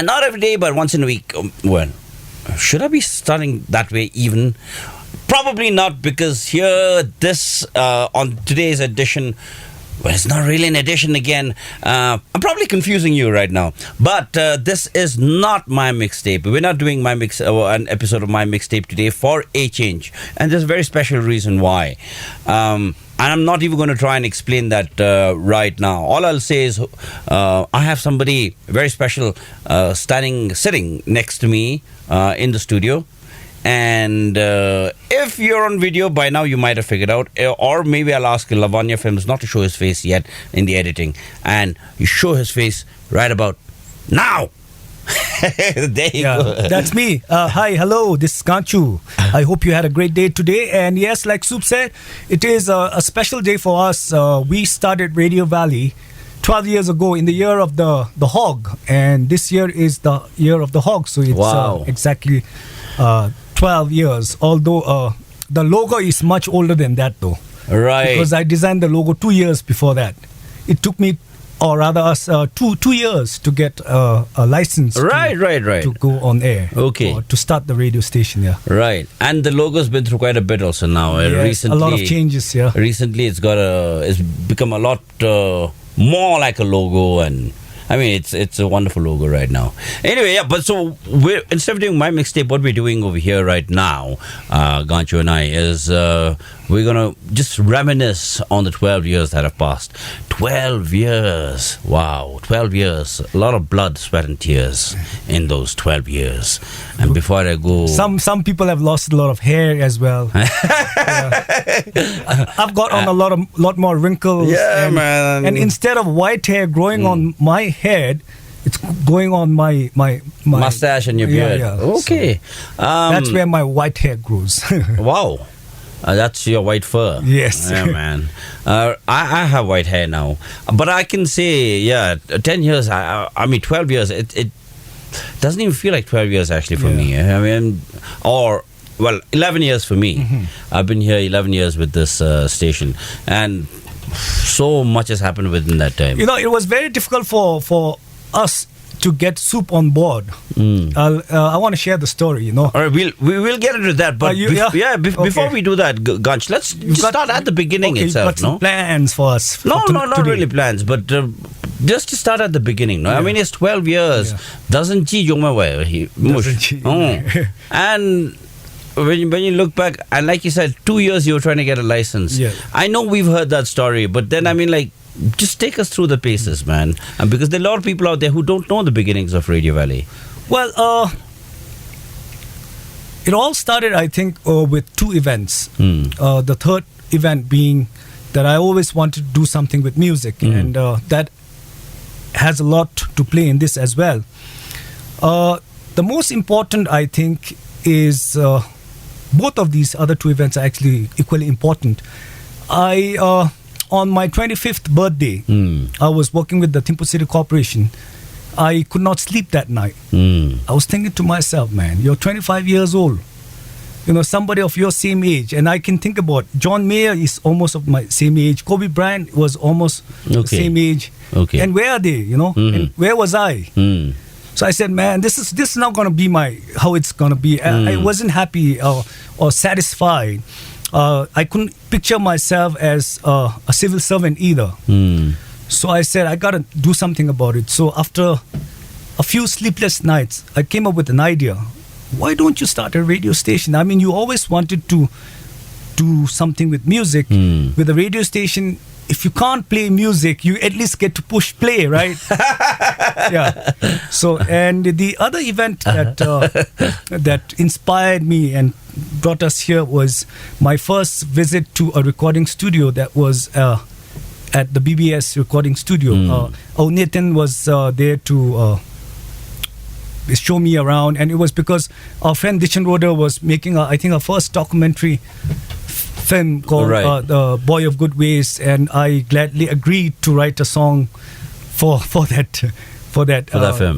And not every day, but once in a week. Well, should I be starting that way even? Probably not, because here, on today's edition, well, it's not really an edition again. I'm probably confusing you right now. But this is not my mixtape. We're not doing an episode of my mixtape today for a change. And there's a very special reason why. And I'm not even going to try and explain that right now. All I'll say is I have somebody very special sitting next to me in the studio. And if you're on video, by now you might have figured out. Or maybe I'll ask Lavanya Films not to show his face yet in the editing. And you show his face right about now. There you go. That's me. Hi, hello, this is Ganchu. I hope you had a great day today. And yes, like Supe said, it is a special day for us. We started Radio Valley 12 years ago in the year of the hog. And this year is the year of the hog. So it's exactly 12 years. Although the logo is much older than that though. Right. Because I designed the logo 2 years before that. It took me, or rather us, 2 years to get a license to go on air. Okay. Or to start the radio station, yeah. Right. And the logo's been through quite a bit also now. Yes, Recently, a lot of changes, yeah. Recently it's become a lot more like a logo, and I mean, it's a wonderful logo right now. Anyway, yeah, but so instead of doing my mixtape, what we're doing over here right now, Ganchu and I, is we're going to just reminisce on the 12 years that have passed. 12 years. Wow, 12 years. A lot of blood, sweat, and tears in those 12 years. And before I go... Some people have lost a lot of hair as well. I've got on a lot more wrinkles. Yeah, man. And instead of white hair growing on my head, it's going on my mustache and your beard. Yeah. Okay. So that's where my white hair grows. Wow. That's your white fur. Yes. Yeah, man. I have white hair now. But I can say, 10 years, I mean, 12 years, it doesn't even feel like 12 years actually for me. I mean, 11 years for me. Mm-hmm. I've been here 11 years with this station. And so much has happened within that time. You know, it was very difficult for us to get Supe on board. I want to share the story, you know. All right, we'll get into that, but before we do that, Ganch, let's start at the beginning itself. You've got some plans for us. Not really plans, but just to start at the beginning. No? Yeah. I mean, it's 12 years. Doesn't chi jong And when you look back, and like you said, 2 years you were trying to get a license. Yeah. I know we've heard that story, but then I mean, like, just take us through the paces, man. Because there are a lot of people out there who don't know the beginnings of Radio Valley. Well, it all started, I think, with 2 events. The third event being that I always wanted to do something with music, and that has a lot to play in this as well. The most important, I think, is both of these other 2 events are actually equally important. On my 25th birthday, I was working with the Thimphu City Corporation. I could not sleep that night. I was thinking to myself, man, you're 25 years old. You know, somebody of your same age. And I can think about John Mayer is almost of my same age. Kobe Bryant was almost the same age. Okay. And where are they, you know? And where was I? So I said, man, this is not going to be how it's going to be. I wasn't happy or satisfied. I couldn't picture myself as a civil servant either. So I said, I got to do something about it. So after a few sleepless nights, I came up with an idea. Why don't you start a radio station? I mean, you always wanted to do something with music. With a radio station, if you can't play music, you at least get to push play, right? Yeah. So, and the other event that inspired me and brought us here was my first visit to a recording studio that was at the BBS recording studio. Nathan was there to show me around, and it was because our friend Dichan Roder was making, I think, our first documentary film called The Boy of Good Ways, and I gladly agreed to write a song for that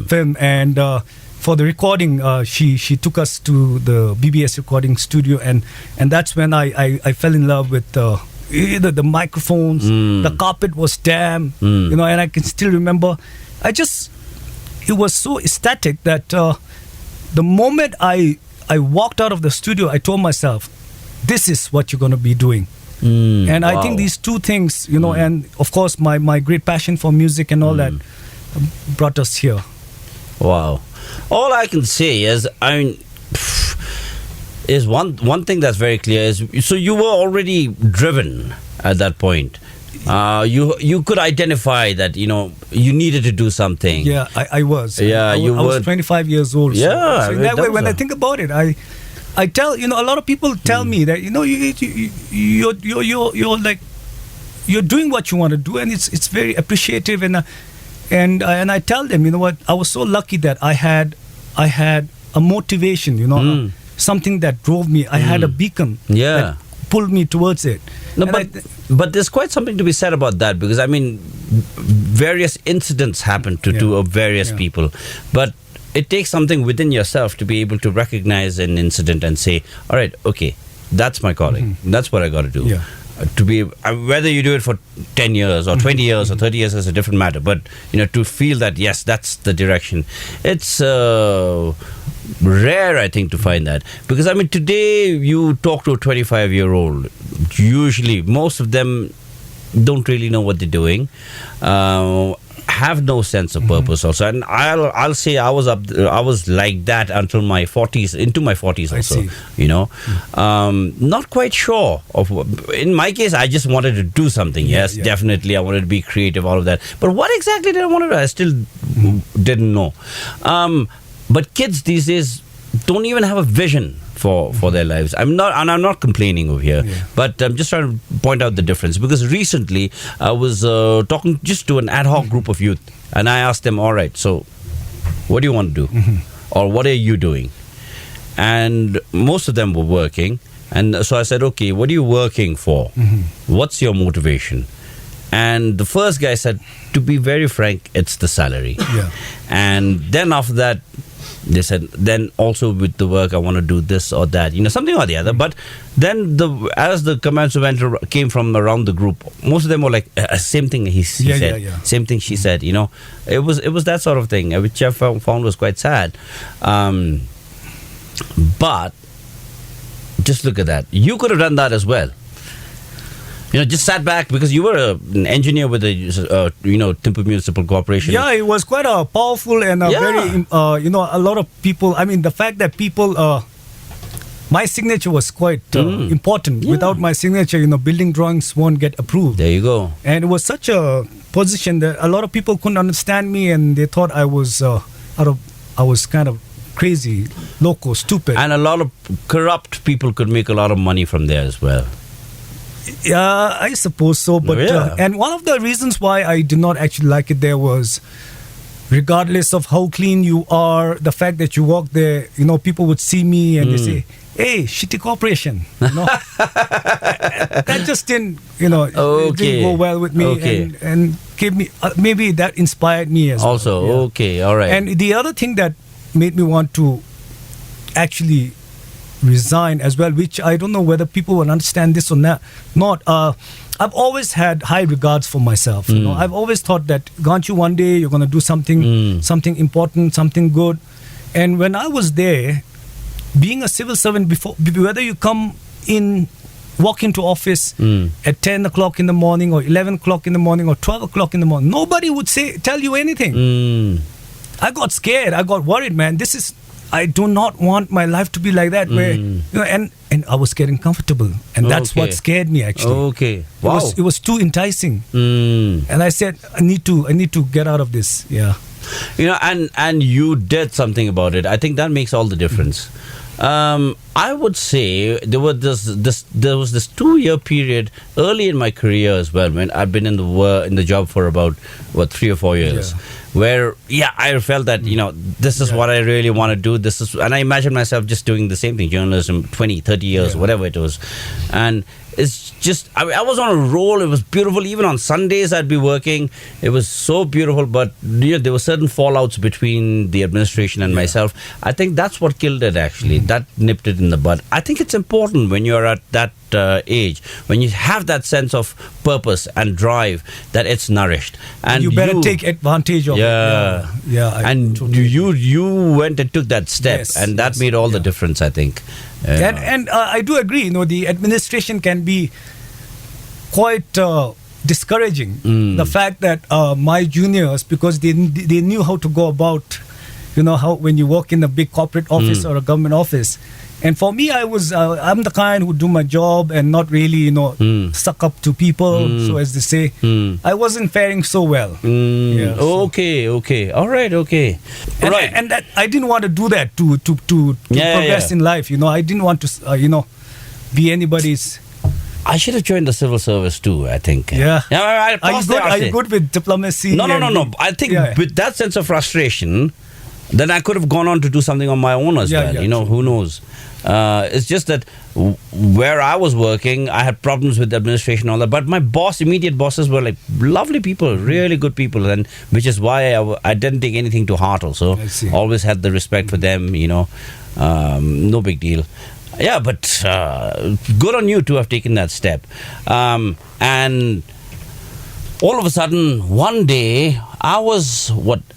film. And for the recording, she took us to the BBS recording studio, and that's when I fell in love with the microphones. The carpet was damp, you know, and I can still remember. it was so ecstatic that the moment I walked out of the studio, I told myself, this is what you're going to be doing. And I think these two things, and of course my great passion for music and all that brought us here. Wow. All I can say is, is one thing that's very clear is, so you were already driven at that point. You could identify that you needed to do something. Yeah, I was. Yeah, I was 25 years old. Yeah, so in that way, when I think about it, I tell a lot of people tell me that you're like, you're doing what you want to do, and it's very appreciative, and I tell them, what, I was so lucky that I had a motivation, something that drove me. I had a beacon that pulled me towards it. No, but there's quite something to be said about that, because various incidents happen to various people, but it takes something within yourself to be able to recognize an incident and say, all right, okay, that's my calling. That's what I got to do. Yeah. To be whether you do it for 10 years or 20 years or 30 years is a different matter, but to feel that yes, that's the direction. It's rare, I think, to find that, because today you talk to a 25-year-old, usually most of them don't really know what they're doing, have no sense of purpose also. And I'll say I was like that until my 40s, into my 40s also. Not quite sure of. In my case, I just wanted to do something. Yes, definitely, I wanted to be creative, all of that. But what exactly did I want to do? I still didn't know. But kids these days don't even have a vision for their lives. I'm not complaining over here, but I'm just trying to point out the difference, because recently I was talking just to an ad hoc group of youth, and I asked them, all right, so what do you want to do? Or what are you doing? And most of them were working, and so I said, okay, what are you working for? What's your motivation? And the first guy said, to be very frank, it's the salary. And then after that, they said, then also with the work, I want to do this or that, something or the other. But then as the comments came from around the group, most of them were like, same thing he said, same thing she said. It was that sort of thing, which I found was quite sad. But just look at that. You could have done that as well. Just sat back, because you were an engineer with the, Thimphu Municipal Corporation. Yeah, it was quite a powerful and very, a lot of people. The fact that people, my signature was quite important. Yeah. Without my signature, building drawings won't get approved. There you go. And it was such a position that a lot of people couldn't understand me, and they thought I was kind of crazy, loco, stupid. And a lot of corrupt people could make a lot of money from there as well. Yeah, I suppose so. But and one of the reasons why I did not actually like it there was, regardless of how clean you are, the fact that you walk there, people would see me and they say, hey, shitty corporation. That just didn't, didn't go well with me, and gave me, maybe that inspired me as also, well. Okay, all right. And the other thing that made me want to actually resign as well, which I don't know whether people will understand this or not. I've always had high regards for myself. I've always thought that, Ganchu, one day you're going to do something important, something good. And when I was there, being a civil servant, whether you walk into office at 10 o'clock in the morning or 11 o'clock in the morning or 12 o'clock in the morning, nobody would tell you anything. I got scared. I got worried, man. I do not want my life to be like that, where and I was getting comfortable, and that's what scared me actually. Okay, wow, it was too enticing, and I said, I need to get out of this. Yeah, and you did something about it. I think that makes all the difference. I would say there was this 2-year period early in my career as well, when I'd been in the job for about 3 or 4 years. Where I felt that this is what I really want to do. And I imagined myself just doing the same thing, journalism, 20, 30 years, whatever it was. And it's just, I was on a roll. It was beautiful. Even on Sundays I'd be working. It was so beautiful. But there were certain fallouts between the administration and myself. I think that's what killed it actually. That nipped it in the bud. I think it's important when you're at that age, when you have that sense of purpose and drive, that it's nourished. And you better take advantage of it. Yeah. And you went and took that step, Yes, and that made all the difference, I think. And I do agree. You know, the administration can be quite discouraging. The fact that my juniors, because they knew how to go about, you know, how when you work in a big corporate office or a government office. And for me, I'm the kind who do my job and not really, you know, suck up to people. So as they say, I wasn't faring so well. Yeah, Okay. All right. Okay. Right. And that I didn't want to do that to progress in life. You know, I didn't want to, you know, be anybody's. I should have joined the civil service too, I think. Yeah. Are you Are good with diplomacy? No. I think with that sense of frustration, then I could have gone on to do something on my own as well. You know, who knows? It's just that where I was working, I had problems with the administration and all that. But my immediate bosses were like lovely people, really good people. And which is why I didn't take anything to heart also. Always had the respect for them, you know. No big deal. Yeah, but good on you to have taken that step. And all of a sudden, one day, I was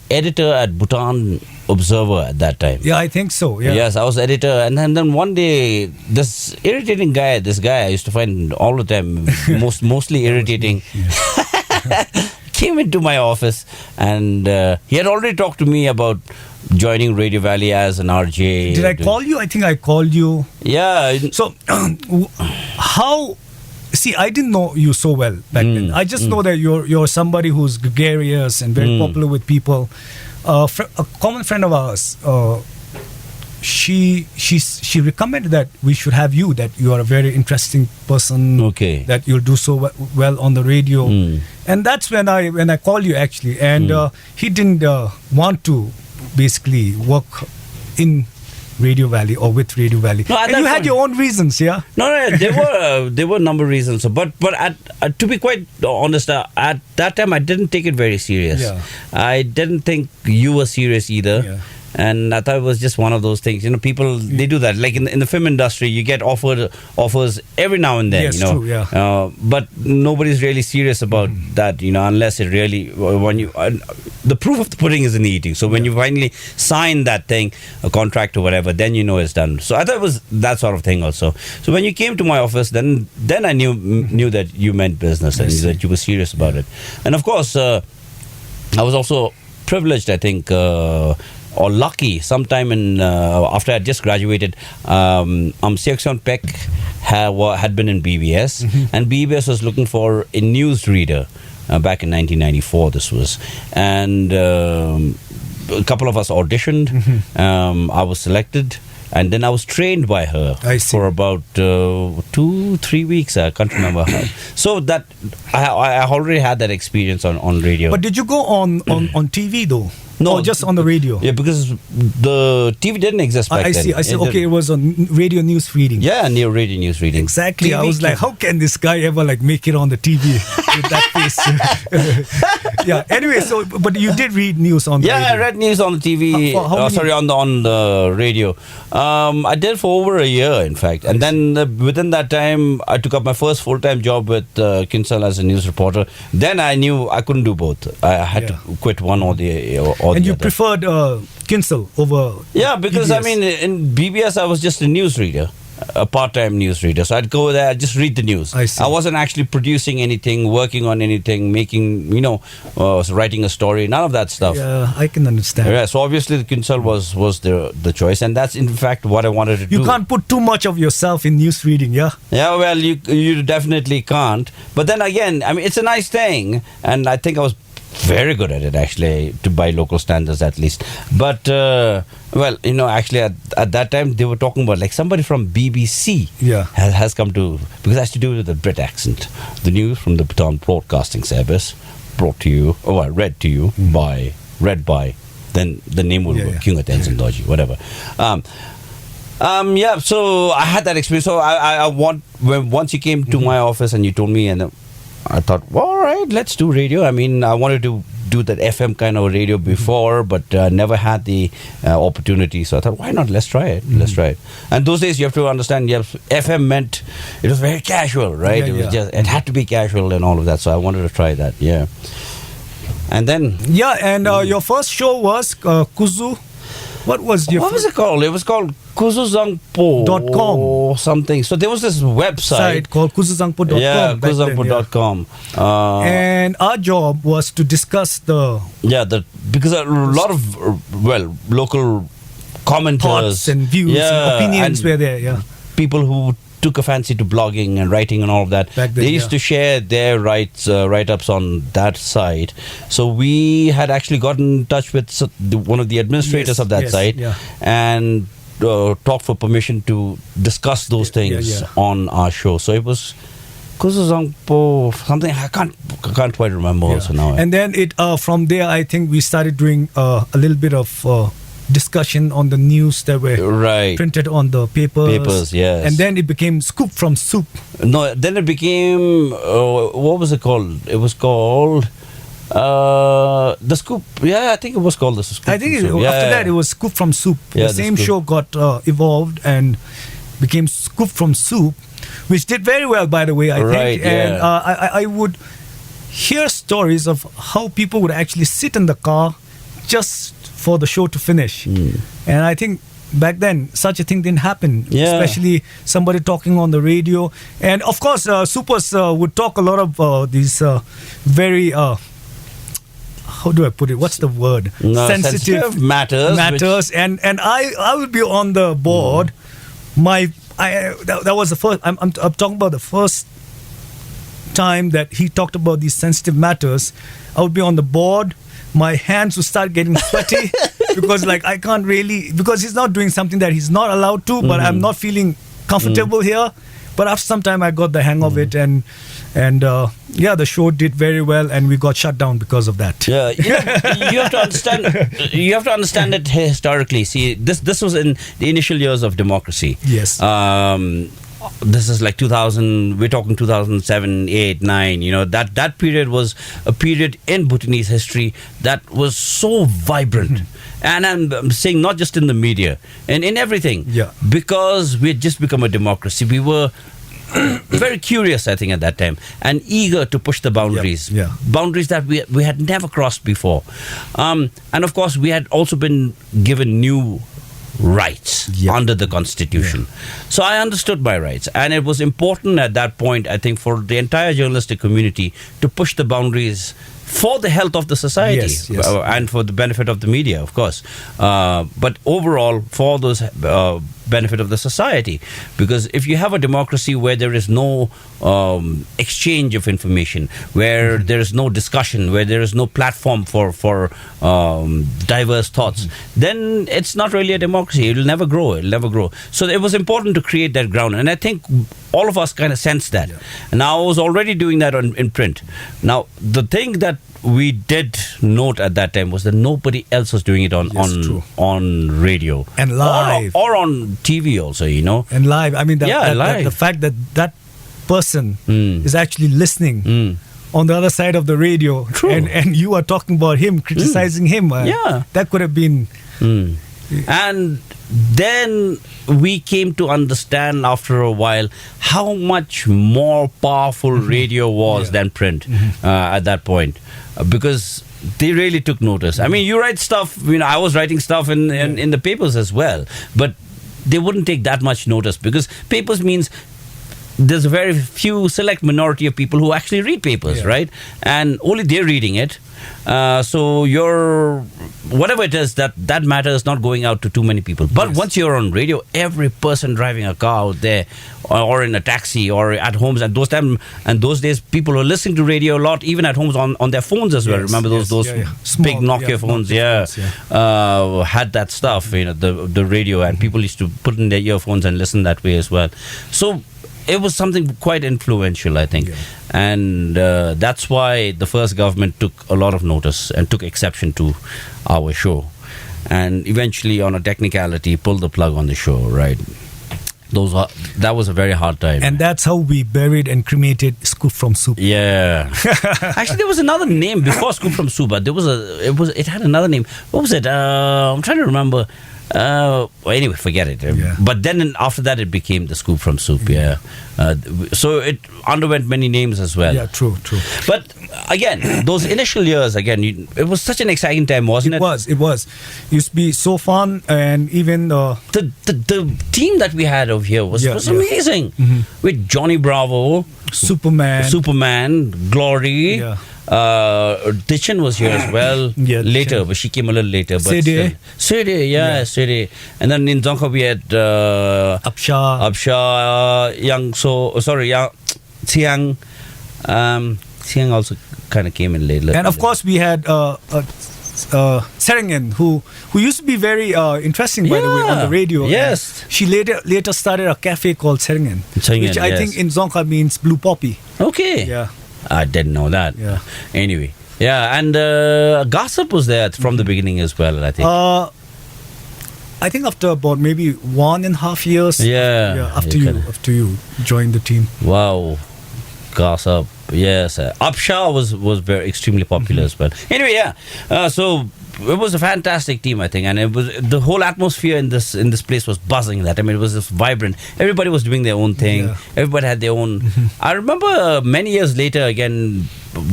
editor at Bhutan Observer at that time. Yeah, I think so. Yeah. Yes, I was editor, and then one day, this irritating guy, I used to find all the time, mostly irritating, came into my office, and he had already talked to me about joining Radio Valley as an RJ. Did I call you? I think I called you. Yeah. So, how? See, I didn't know you so well back then. I just know that you're somebody who's gregarious and very popular with people. A common friend of ours, she recommended that we should have you. That you are a very interesting person. Okay. That you'll do so well on the radio, and that's when I called you actually. And he didn't want to basically work in Radio Valley or with Radio Valley. No, and you had your own reasons, yeah? No, there were a number of reasons. But to be quite honest, at that time I didn't take it very serious. Yeah. I didn't think you were serious either. Yeah. And I thought it was just one of those things. You know, people, they do that. Like in the film industry, you get offers every now and then, yes, you know. True, yeah. But nobody's really serious about that, you know, unless it really, the proof of the pudding is in the eating. So when you finally sign that thing, a contract or whatever, then you know it's done. So I thought it was that sort of thing also. So when you came to my office, then I knew that you meant business and that you were serious about it. And of course, I was also privileged, I think, or lucky, sometime after I had just graduated, Seokseon Peck had been in BBS, and BBS was looking for a newsreader back in 1994. This was, and a couple of us auditioned. I was selected. And then I was trained by her for about 2-3 weeks. I can't remember how. So that I already had that experience on radio. But did you go on TV though? No, or just on the radio. Yeah, because the TV didn't exist back then. I see. Okay, it was on radio news reading. Yeah, near radio news reading. Exactly. I was like, how can this guy ever make it on the TV with that face? Yeah. Anyway, but you did read news on the radio. Yeah, I read news on the TV. On the radio. I did for over a year, in fact. And then within that time, I took up my first full-time job with Kinsale as a news reporter. Then I knew I couldn't do both. I had to quit one or the and you preferred Kinsale over because BBS. I mean in BBS I was just a newsreader, a part-time newsreader, so I'd go there, I'd just read the news. I wasn't actually producing anything, working on anything, making writing a story, none of that stuff. Yeah, I can understand. Yeah, so obviously the Kinsale was the choice, and that's in fact what I wanted to do. You can't put too much of yourself in news reading, yeah? Yeah, well, you definitely can't, but then again, I mean, it's a nice thing, and I think I was very good at it, actually, by local standards at least. But actually at that time they were talking about somebody from BBC has come to, because it has to do with the Brit accent. The news from the Bhutan Broadcasting Service read to you by then the name would be Kyunga Tenzin Doji, whatever. So I had that experience. So once you came to my office and you told me, and I thought, well, all right, let's do radio. I mean, I wanted to do that FM kind of radio before, but never had the opportunity. So I thought, why not? Let's try it. Let's try it. And those days, you have to understand, FM meant it was very casual, right? Yeah, it was just, it had to be casual and all of that. So I wanted to try that. Yeah. And then, your first show was Kuzu. What was it called? It was called kuzuzangpo.com or something. So there was this website called kuzuzangpo.com. Yeah, kuzuzangpo.com. And our job was to discuss because a lot of local commenters, thoughts and views and opinions were there. Yeah, people who took a fancy to blogging and writing and all of that. Back then, they used to share their write-ups on that site. So we had actually gotten in touch with one of the administrators of that site and talked for permission to discuss those things on our show. So it was Kuzuzangpo something I can't quite remember also now. And then from there I think we started doing a little bit of discussion on the news that were printed on the papers. Yes. And then it became Scoop from Supe. No, then it became what was it called? It was called The Scoop. Yeah, I think it was called The Scoop. I think after that it was Scoop from Supe. The same show got evolved and became Scoop from Supe, which did very well, by the way, I think. And I would hear stories of how people would actually sit in the car just for the show to finish. And I think back then such a thing didn't happen, especially somebody talking on the radio. And of course supers would talk a lot of these very how do I put it, what's the word, sensitive matters and I would be on the board. That was the first I'm talking about the first time that he talked about these sensitive matters. I would be on the board. My hands would start getting sweaty because I can't really, because he's not doing something that he's not allowed to, but I'm not feeling comfortable here. But after some time I got the hang of it, and the show did very well, and we got shut down because of that. Yeah, you have to understand. You have to understand it historically. See, this was in the initial years of democracy. Yes. This is like 2000. We're talking 2007, 8, 9. You know, that period was a period in Bhutanese history that was so vibrant. And I'm saying not just in the media and in everything. Yeah. Because we had just become a democracy. We were very curious, I think, at that time, and eager to push the boundaries. Boundaries that we had never crossed before. And of course, we had also been given new rights under the Constitution. So I understood my rights, and it was important at that point, I think, for the entire journalistic community to push the boundaries for the health of the society and for the benefit of the media, of course. But overall, for those benefit of the society. Because if you have a democracy where there is no exchange of information, where there is no discussion, where there is no platform for diverse thoughts, then it's not really a democracy. It'll never grow. So it was important to create that ground. And I think all of us kind of sensed that. And I was already doing that in print. Now, the thing that we did note at that time was that nobody else was doing it on radio and live or on TV also, you know, and live. I mean, live. The fact that person is actually listening on the other side of the radio, and you are talking about him, criticizing him. That could have been. And then we came to understand after a while how much more powerful radio was than print at that point, because they really took notice. I mean, you write stuff, I was writing stuff in the papers as well, but they wouldn't take that much notice, because papers means there's a very few select minority of people who actually read papers, right? And only they're reading it. So your whatever it is, that matter is not going out to too many people. But once you're on radio, every person driving a car out there, or in a taxi, or at homes, and those days, people were listening to radio a lot, even at homes on their phones as well. Remember those big Nokia phones? Had that stuff, the radio, and people used to put in their earphones and listen that way as well. So it was something quite influential, I think. And that's why the first government took a lot of notice and took exception to our show. And eventually, on a technicality, pulled the plug on the show, right? That was a very hard time. And that's how we buried and cremated Scoop from Supe. Yeah. Actually, there was another name before Scoop from Supe. But it had another name. What was it? I'm trying to remember. Well, anyway, forget it. Yeah. But then after that, it became the Scoop from Supe. Yeah. So it underwent many names as well. Yeah, true. But again, those initial years, it was such an exciting time, wasn't it? It was. Used to be so fun, and even The team that we had over here was amazing. Mm-hmm. With Johnny Bravo, Superman, Glory. Yeah. Dichin was here as well. Yeah, later, Dichin. but she came a little later. But Sede. Sede. And then in Zonka we had Absha, Yang Tsiang. Tsiang also kind of came in later. And of course, we had Serengen, who used to be very interesting, by the way, on the radio. Yes. And she later started a cafe called Serengen, which I think in Zonka means blue poppy. Okay. Yeah. I didn't know that. Yeah. Anyway. Yeah, and Gossip was there from the beginning as well, I think. I think after about maybe 1.5 years. Yeah. After you joined the team. Wow. Gossip. Yes. Upshaw was very extremely popular as well. Anyway, yeah. So it was a fantastic team, I think, and it was the whole atmosphere in this place was buzzing. It was just vibrant. Everybody was doing their own thing. Yeah. Everybody had their own. I remember many years later, again,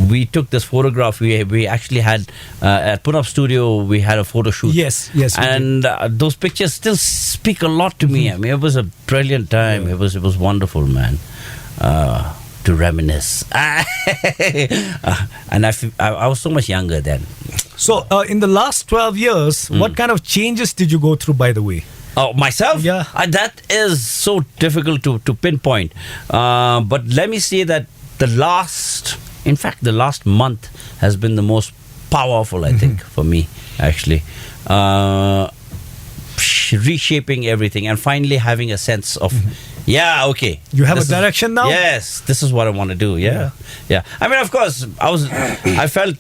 we took this photograph. We actually had at Put Up Studio. We had a photo shoot. Yes. And those pictures still speak a lot to me. I mean, it was a brilliant time. Yeah. It was wonderful, man. To reminisce. And I was so much younger then. So, in the last 12 years, what kind of changes did you go through, by the way? Oh, myself? Yeah. That is so difficult to pinpoint. But let me say that the last month has been the most powerful, I think, for me, actually. Reshaping everything and finally having a sense of, okay. You have a direction now? Yes, this is what I want to do. Yeah. I mean, of course, I felt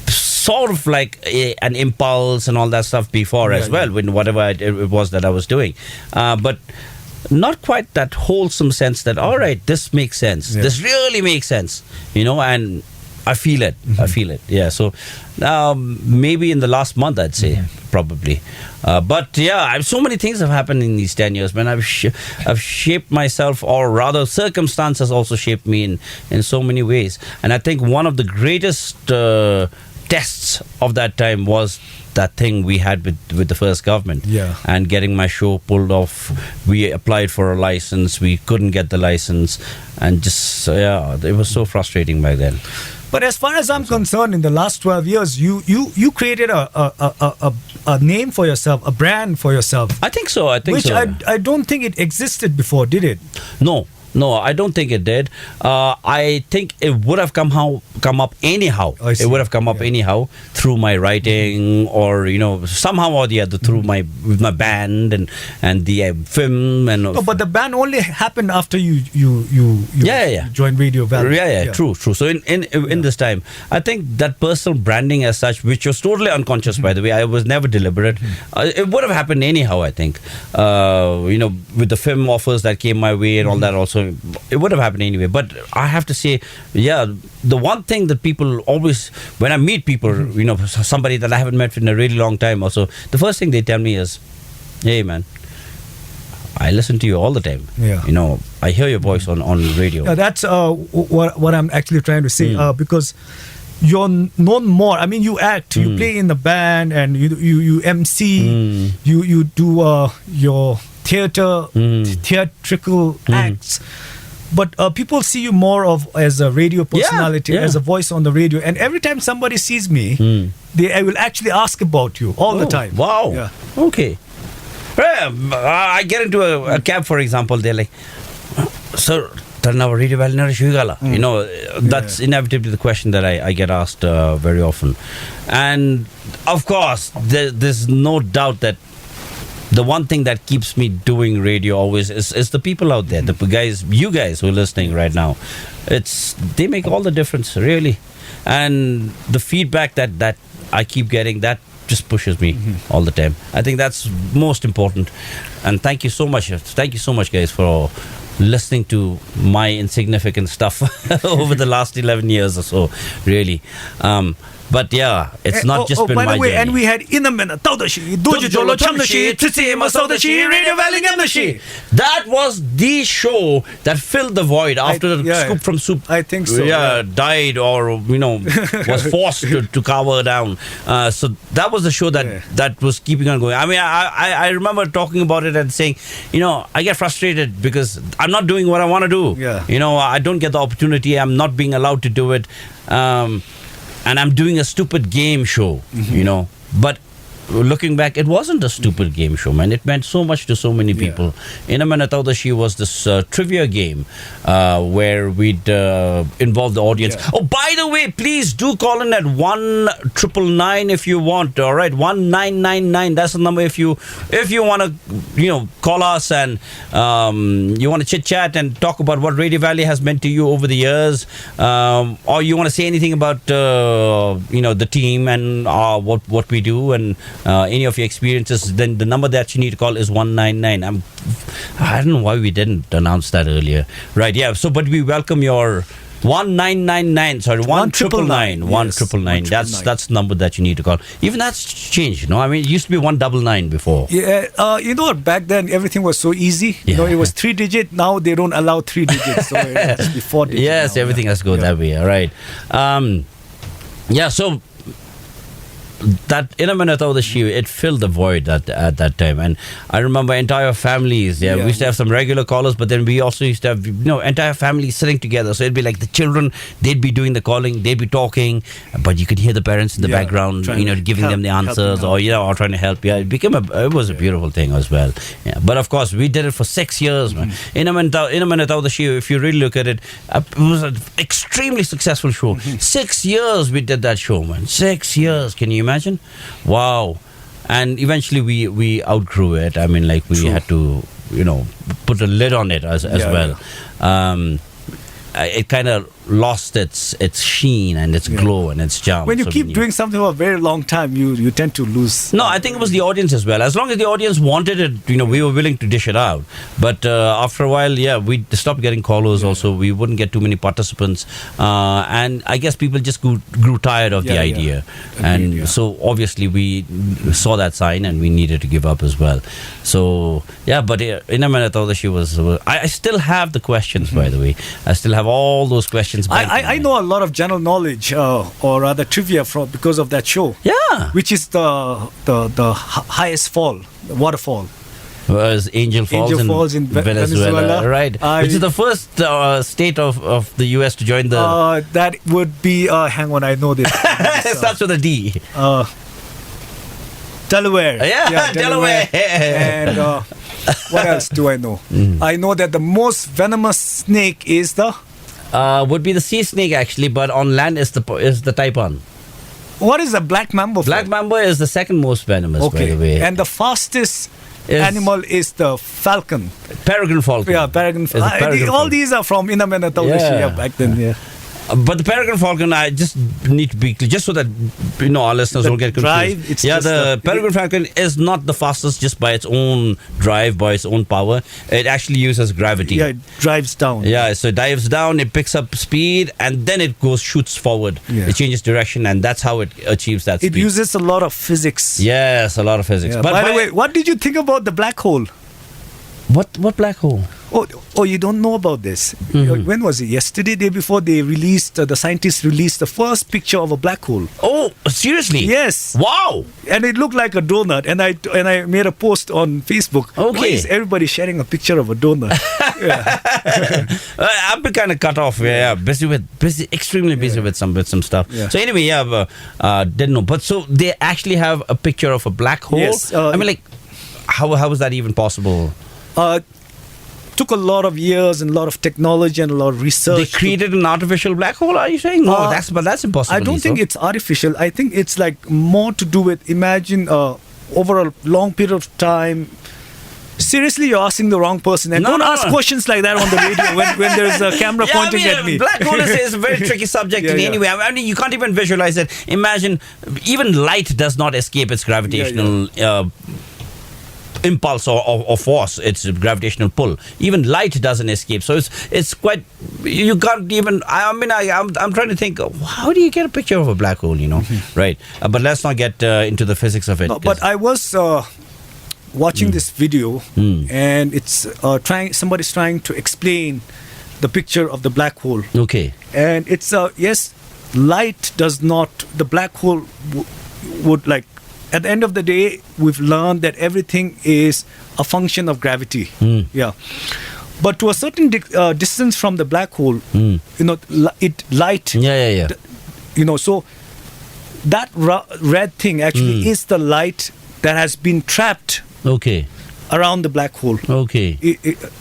sort of like an impulse and all that stuff before as well, when whatever it was that I was doing. But not quite that wholesome sense that, all right, this makes sense. Yeah. This really makes sense, and I feel it. Yeah. So maybe in the last month, I'd say probably. But yeah, so many things have happened in these 10 years, man. I've shaped myself, or rather, circumstances also shaped me in so many ways. And I think one of the greatest tests of that time was that thing we had with the first government. Yeah. And getting my show pulled off. We applied for a license. We couldn't get the license. And just, it was so frustrating back then. But as far as I'm concerned, in the last 12 years, you created a name for yourself, a brand for yourself. I think so. Which I don't think it existed before, did it? No, I don't think it did. I think it would have come up anyhow. It would have come up anyhow through my writing, or somehow or the other through my band and the film and. No, but the band only happened after you joined Radio Valley. Yeah. True. So in this time, I think that personal branding as such, which was totally unconscious, by the way, I was never deliberate. It would have happened anyhow. I think, with the film offers that came my way and all that also. It would have happened anyway. But I have to say, the one thing that people always, when I meet people, somebody that I haven't met in a really long time also, the first thing they tell me is, hey man, I listen to you all the time. Yeah. I hear your voice on radio. Yeah, that's what I'm actually trying to say, because you're known more. I mean, you act, you play in the band, and you MC, you do your theatrical acts, but people see you more as a radio personality, as a voice on the radio. And every time somebody sees me, I will actually ask about you all the time. Wow. Yeah. Okay. I get into a cab, for example, they're like, sir, radio that's inevitably the question that I get asked very often. And of course, there's no doubt that the one thing that keeps me doing radio always is the people out there, you guys who are listening right now. They make all the difference, really. And the feedback that I keep getting, that just pushes me all the time. I think that's most important. And thank you so much. Thank you so much, guys, for listening to my insignificant stuff over the last 11 years or so, really. But yeah, it's not just been by my the way, journey. and we had Inamena Taudashi, Dojolo Chamdashi, Tsitsima Saudashi, Radio Valley Gamdashi. That was the show that filled the void after Scoop from Supe. I think so. Died or was forced to cover down. So that was the show that was keeping on going. I mean, I remember talking about it and saying, I get frustrated because I'm not doing what I want to do. Yeah. I don't get the opportunity. I'm not being allowed to do it. And I'm doing a stupid game show, But looking back, it wasn't a stupid game show, man. It meant so much to so many people. Inamena Taudashi was this trivia game where we'd involve the audience. Yeah. Oh, by the way, please do call in at 1-999 if you want. All right, 1999. That's the number if you want to, call us and you want to chit chat and talk about what Radio Valley has meant to you over the years, or you want to say anything about the team and what we do and any of your experiences, then the number that you need to call is 199. I don't know why we didn't announce that earlier. Right, yeah. So, but we welcome your 1999. Sorry, 1999. 1999. That's the number that you need to call. Even that's changed, I mean, it used to be 199 before. Yeah, what? Back then everything was so easy. It was 3-digit. Now they don't allow 3 digits. So it has to be 4 digits. Yes, now. Everything has to go that way. All right. So that Inamena Taudashi, it filled the void at that time. And I remember entire families, we used to have some regular callers, but then we also used to have, entire families sitting together. So it'd be like the children, they'd be doing the calling, they'd be talking, but you could hear the parents in the background, giving them the answers or trying to help. Yeah, it was a beautiful thing as well. Yeah, but of course, we did it for 6 years, man. Inamena Taudashi, if you really look at it, it was an extremely successful show. 6 years we did that show, man. 6 years, can you imagine? Wow. And eventually we outgrew it. I mean, like we had to put a lid on it as well. It kind of lost its sheen and its glow and its charm. When you keep doing something for a very long time, you tend to lose. No, I think it was the audience as well. As long as the audience wanted it, we were willing to dish it out. But after a while, we stopped getting callers also. We wouldn't get too many participants. And I guess people just grew tired of the idea. And so obviously we saw that sign and we needed to give up as well. So, but Inamena Taudashi was... I still have the questions, by the way. I still have all those questions. I know a lot of general knowledge, or rather trivia, because of that show. Yeah, which is the highest fall, the waterfall. Was Angel Falls in Venezuela, right? Which is the first state of the U.S. to join the. That would be. Hang on, I know this. It starts with a D. Delaware. Yeah, Delaware. And what else do I know? I know that the most venomous snake is the. Would be the sea snake actually, but on land is the taipan. What is the black mamba? Black mamba is the second most venomous, by the way. And the fastest animal is the falcon. Peregrine falcon. Yeah, peregrine falcon. All these are from Inamena Taudashi back then. Yeah. But the peregrine falcon, I just need to be clear, just so that our listeners don't get confused. The peregrine falcon is not the fastest just by its own drive, by its own power. It actually uses gravity. Yeah, it drives down. Yeah, so it dives down, it picks up speed, and then it shoots forward. Yeah. It changes direction, and that's how it achieves that speed. It uses a lot of physics. Yes, a lot of physics. Yeah. But by the way, what did you think about the black hole? What black hole? Oh, you don't know about this. When was it? Yesterday, day before, they released, the scientists released the first picture of a black hole. Oh, seriously? Yes. Wow. And it looked like a donut. And I made a post on Facebook. Okay. Why is everybody sharing a picture of a donut? I've been kind of cut off. Extremely busy with some stuff. Yeah. So anyway, didn't know. But so they actually have a picture of a black hole. Yes. I mean, like, how was that even possible? Took a lot of years and a lot of technology and a lot of research. They created an artificial black hole, are you saying? No, that's impossible. I don't think it's artificial. I think it's like more to do with, imagine over a long period of time, Seriously, you're asking the wrong person. And No, don't no, ask no. questions like that on the radio when there's a camera pointing at me. Black hole is a very tricky subject Yeah, yeah. anyway. I mean, you can't even visualize it. Imagine, even light does not escape its gravitational impulse or force. It's a gravitational pull. Even light doesn't escape. So it's quite. You can't even. I'm trying to think. How do you get a picture of a black hole? Right? But let's not get into the physics of it. No, but I was watching this video, and it's somebody's trying to explain the picture of the black hole. Okay. And it's yes, light does not. The black hole would like. At the end of the day, we've learned that everything is a function of gravity. Yeah, but to a certain distance from the black hole, light. Yeah. So that red thing actually is the light that has been trapped. Okay. Around the black hole. Okay.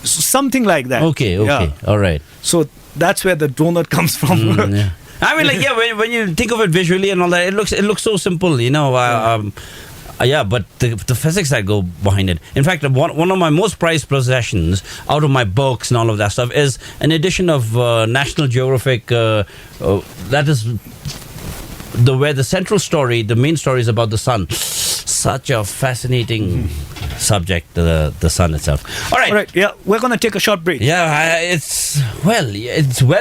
Something like that. Okay. Yeah. All right. So that's where the donut comes from. Yeah. I mean, when you think of it visually and all that, it looks so simple, but the physics that go behind it. In fact, one of my most prized possessions out of my books and all of that stuff is an edition of National Geographic. That is where the central story, the main story, is about the sun. Such a fascinating subject, the sun itself. All right. Yeah, we're gonna take a short break. Yeah, it's well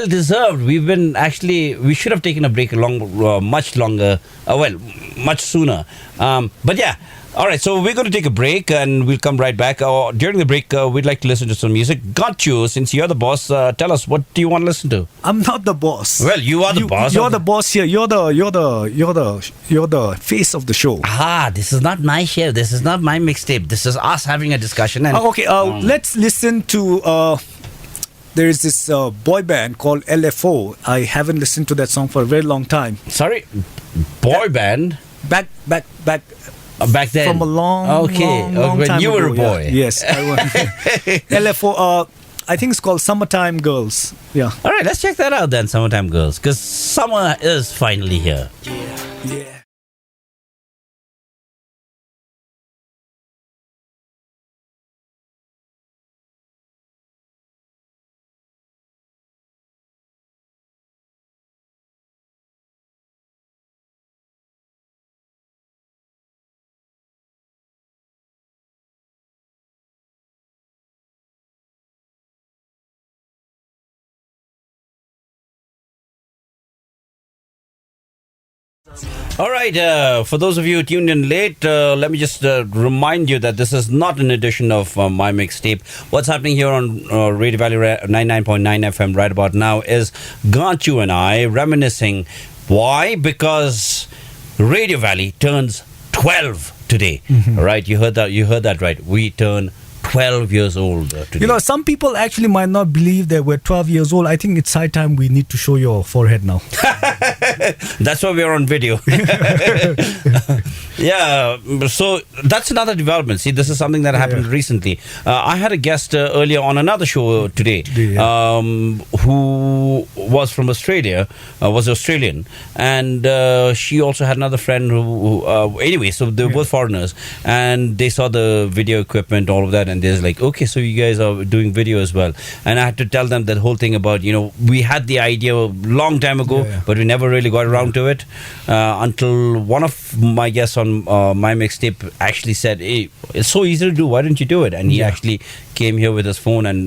deserved. We should have taken a break much longer. Much sooner. But yeah. All right, so we're going to take a break and we'll come right back. During the break, we'd like to listen to some music. Ganchu, since you're the boss, tell us, what do you want to listen to? I'm not the boss. Well, you are the boss. You're the boss here. You're the face of the show. This is not my show. This is not my mixtape. This is us having a discussion. And let's listen to. There is this boy band called LFO. I haven't listened to that song for a very long time. Sorry, boy band. Back Back then, from a long when time you ago, were a boy. Yeah. Yes, I was. LFO. I think it's called Summertime Girls. Yeah. All right, let's check that out then, Summertime Girls, because summer is finally here. Yeah. All right, for those of you who tuned in late, let me just remind you that this is not an edition of My Mixtape. What's happening here on Radio Valley 99.9 FM right about now is Ganchu and I reminiscing. Why? Because Radio Valley turns 12 today. All right, you heard that right. We turn 12 years old today. Some people actually might not believe that we're 12 years old. I think it's high time we need to show your forehead now. That's why we're on video. Yeah, so that's another development. See, this is something that happened recently. I had a guest earlier on another show today, who was from Australia, was Australian, and she also had another friend who anyway, so they were both foreigners, and they saw the video equipment, all of that, and they're like, okay, so you guys are doing video as well. And I had to tell them that whole thing about, we had the idea a long time ago, but we never really got around to it until one of my guests on My Mixtape actually said, hey, it's so easy to do, why don't you do it? And he actually came here with his phone and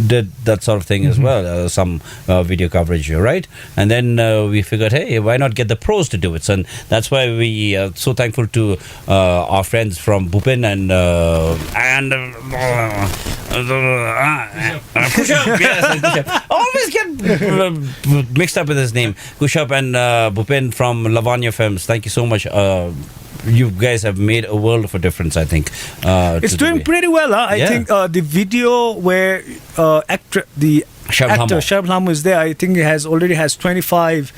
did that sort of thing as well, some video coverage, right? And then we figured, hey, why not get the pros to do it? So, and that's why we are so thankful to our friends from Bhupin and Kushab. Yes, Kushab. I always get mixed up with his name. Kushab and Bhupin from Lavanya Films. Thank you so much. You guys have made a world of a difference, I think. It's doing pretty well. I think the video where actor Sharab Hamu is there, I think it already has 25,000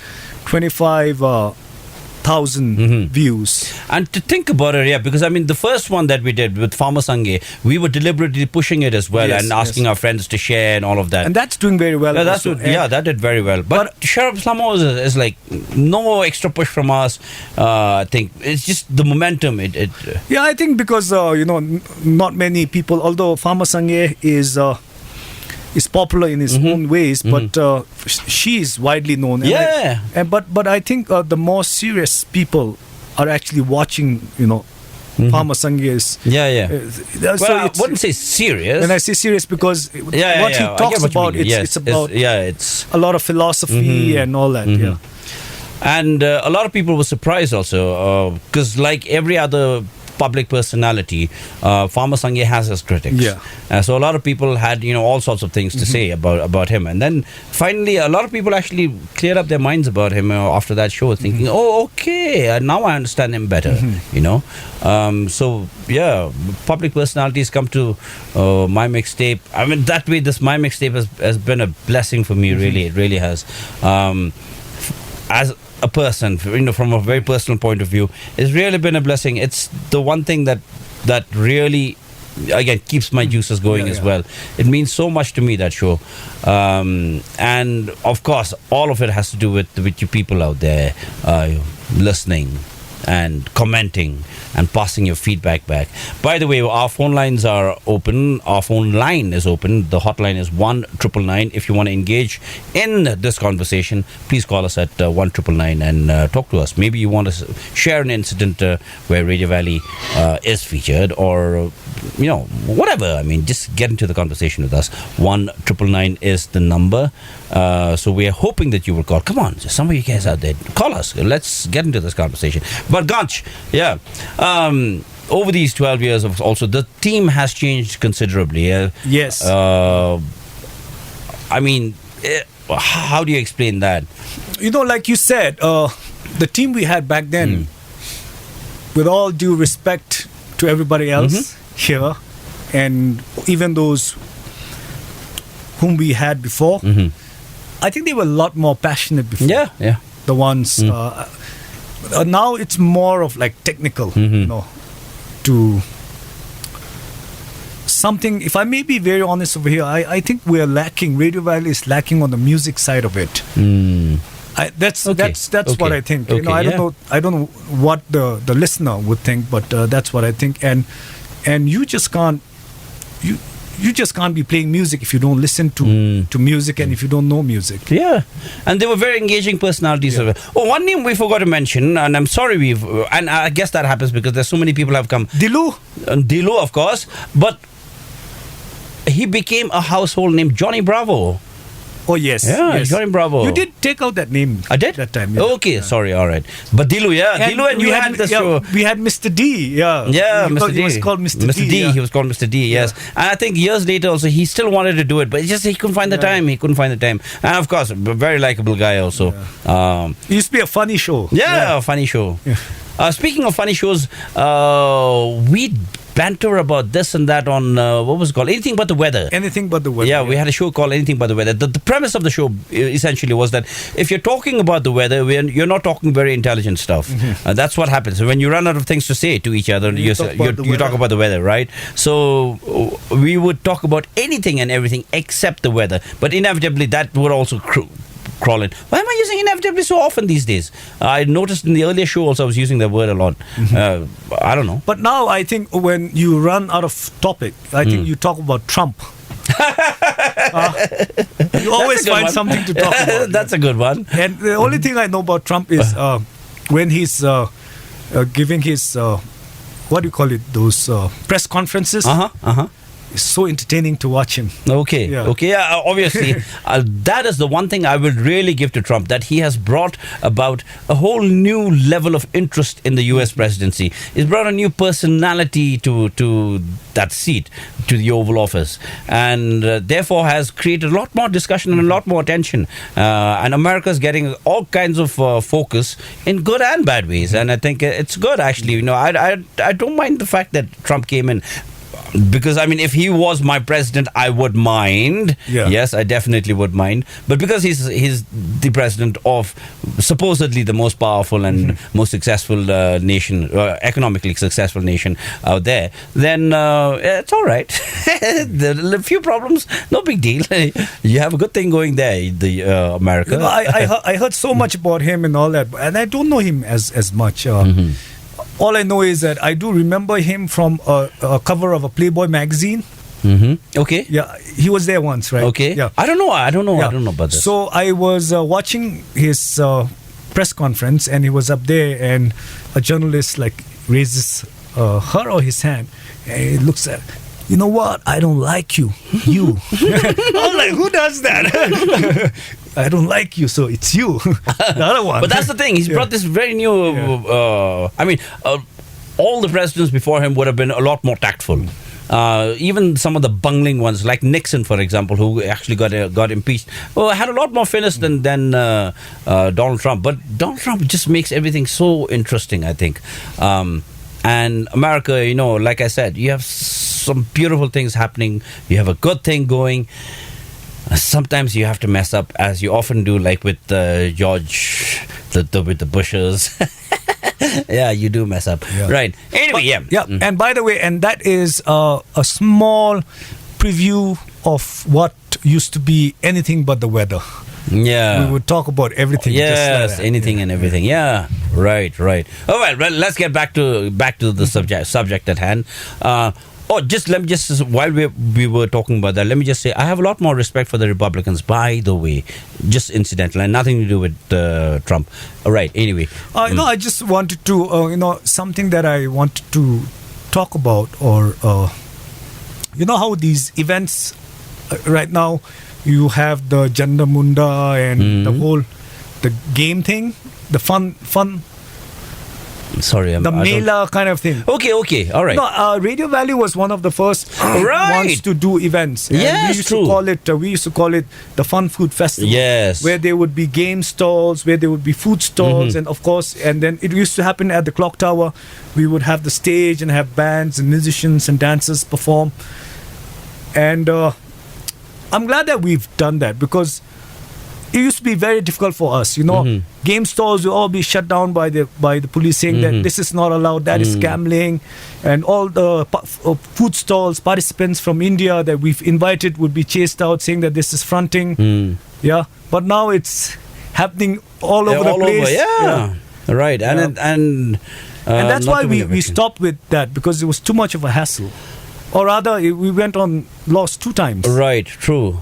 100,000 views. And to think about it, yeah, because I mean, the first one that we did with Farmer Sange, we were deliberately pushing it as well, Yes, and asking our friends to share and all of that. And that's doing very well. Yeah, that's also. what, yeah, that did very well. But Sheriff Islamo is like no extra push from us. I think it's just the momentum. Yeah, I think because not many people. Although Farmer Sange is popular in his own ways, but she is widely known. Yeah. But I think the more serious people are actually watching. Farmer Sange's. Well, I wouldn't say serious. When I say serious, because what he talks about, it's about it's a lot of philosophy and all that. Yeah. And a lot of people were surprised also because like every other public personality, Farmer Sange has his critics. Yeah. So a lot of people had all sorts of things to say about him, and then finally a lot of people actually cleared up their minds about him after that show, thinking, oh, okay, now I understand him better. So yeah, public personalities come to my mixtape. I mean, that way, this my mixtape has been a blessing for me. Really, it really has. As a person, from a very personal point of view, it's really been a blessing. It's the one thing that really, again, keeps my juices going as well. It means so much to me, that show. And of course, all of it has to do with you people out there listening and commenting and passing your feedback back. By the way, our phone lines are open. Our phone line is open. The hotline is 1999. If you want to engage in this conversation, please call us at 1999 and talk to us. Maybe you want to share an incident where Radio Valley is featured, or whatever. I mean, just get into the conversation with us. 1999 is the number. So we are hoping that you will call. Come on, some of you guys out there, call us. Let's get into this conversation. But Ganch, yeah. Over these 12 years, also the team has changed considerably. Yes. I mean, how do you explain that? Like you said, the team we had back then, with all due respect to everybody else here, and even those whom we had before, I think they were a lot more passionate before. Yeah. The ones. Now it's more of like technical, to something. If I may be very honest over here, I think we're lacking. Radio Valley is lacking on the music side of it. That's what I think. I don't know what the listener would think, but that's what I think. And you just can't. You just can't be playing music if you don't listen to music and if you don't know music. Yeah. And they were very engaging personalities. Yeah. Oh, one name we forgot to mention, and I'm sorry and I guess that happens because there's so many people have come. Dilu, of course, but he became a household name, Johnny Bravo. Oh, yes. Yeah, yes. Johnny Bravo. You did take out that name. I did? That time. Yeah. Okay, sorry, all right. But Dilu, Dilu and you had the show. We had Mr. D, Mr. D. He was called Mr. D. D. He was called Mr. D, yes. And I think years later also, he still wanted to do it, but he couldn't find the time. He couldn't find the time. And of course, a very likable guy also. Yeah. It used to be a funny show. Yeah, a funny show. Yeah. Speaking of funny shows, we banter about this and that on what was it called? Anything But the Weather. Anything But the Weather. Yeah, we had a show called Anything But the Weather. The premise of the show essentially was that if you're talking about the weather, you're not talking very intelligent stuff. That's what happens. When you run out of things to say to each other, you talk about the weather, right? So we would talk about anything and everything except the weather. But inevitably, that would also crawl in. Why am I using inevitably so often these days? I noticed in the earlier show also I was using that word a lot. I don't know. But now I think when you run out of topic, I think you talk about Trump. You always find something to talk about. That's a good one. And the only thing I know about Trump is when he's giving his, what do you call it, those press conferences. It's so entertaining to watch him. Okay. Obviously, that is the one thing I would really give to Trump, that he has brought about a whole new level of interest in the U.S. presidency. He's brought a new personality to that seat, to the Oval Office, and therefore has created a lot more discussion and a lot more attention. And America's getting all kinds of focus in good and bad ways, and I think it's good actually. I don't mind the fact that Trump came in. Because I mean, if he was my president, I would mind. Yeah. Yes, I definitely would mind. But because he's the president of supposedly the most powerful and most successful nation, economically successful nation out there, then it's all right. There are a few problems, no big deal. You have a good thing going there, the America. I heard so much about him and all that, and I don't know him as much. All I know is that I do remember him from a cover of a Playboy magazine. Okay. Yeah, he was there once, right? Okay. Yeah. I don't know. Yeah. I don't know about this. So I was watching his press conference, and he was up there, and a journalist like raises her or his hand, and he looks at, you know what? I don't like you. You. I was like, who does that? I don't like you, so it's you. The other one. But that's the thing. He's brought this very new. I mean, all the presidents before him would have been a lot more tactful. Even some of the bungling ones, like Nixon, for example, who actually got impeached, had a lot more finesse than Donald Trump. But Donald Trump just makes everything so interesting, I think. And America, you know, like I said, you have some beautiful things happening. You have a good thing going. Sometimes you have to mess up, as you often do, like with George, with the Bushes. Yeah, you do mess up. Yeah. Right. Anyway, Yeah. And by the way, and that is a small preview of what used to be anything but the weather. Yeah. We would talk about everything. just Yes, like that. anything and everything. Yeah. Right. Oh well, let's get back to the subject at hand. Let me just while we were talking about that, let me just say I have a lot more respect for the Republicans. By the way, just incidental and nothing to do with Trump. All right. Anyway, No, I just wanted to, something that I wanted to talk about, or you know how these events right now, you have the Janda Munda and the game thing, the fun. Sorry, The Mela kind of thing. Okay, all right. No, Radio Valley was one of the first Right. ones to do events. And Yes, we used true. to call it the Fun Food Festival. Yes. Where there would be game stalls, where there would be food stalls, and of course, and then it used to happen at the Clock Tower. We would have the stage and have bands and musicians and dancers perform. And I'm glad that we've done that, because it used to be very difficult for us, Game stalls will all be shut down by the police, saying that this is not allowed, that is gambling, and all the food stalls, participants from India that we've invited would be chased out, saying that this is fronting. Yeah, but now it's happening all over the place. Yeah. Right, and And that's not why too many we victims. stopped with that, because it was too much of a hassle. Or rather, we went on lost 2 times. Right, true.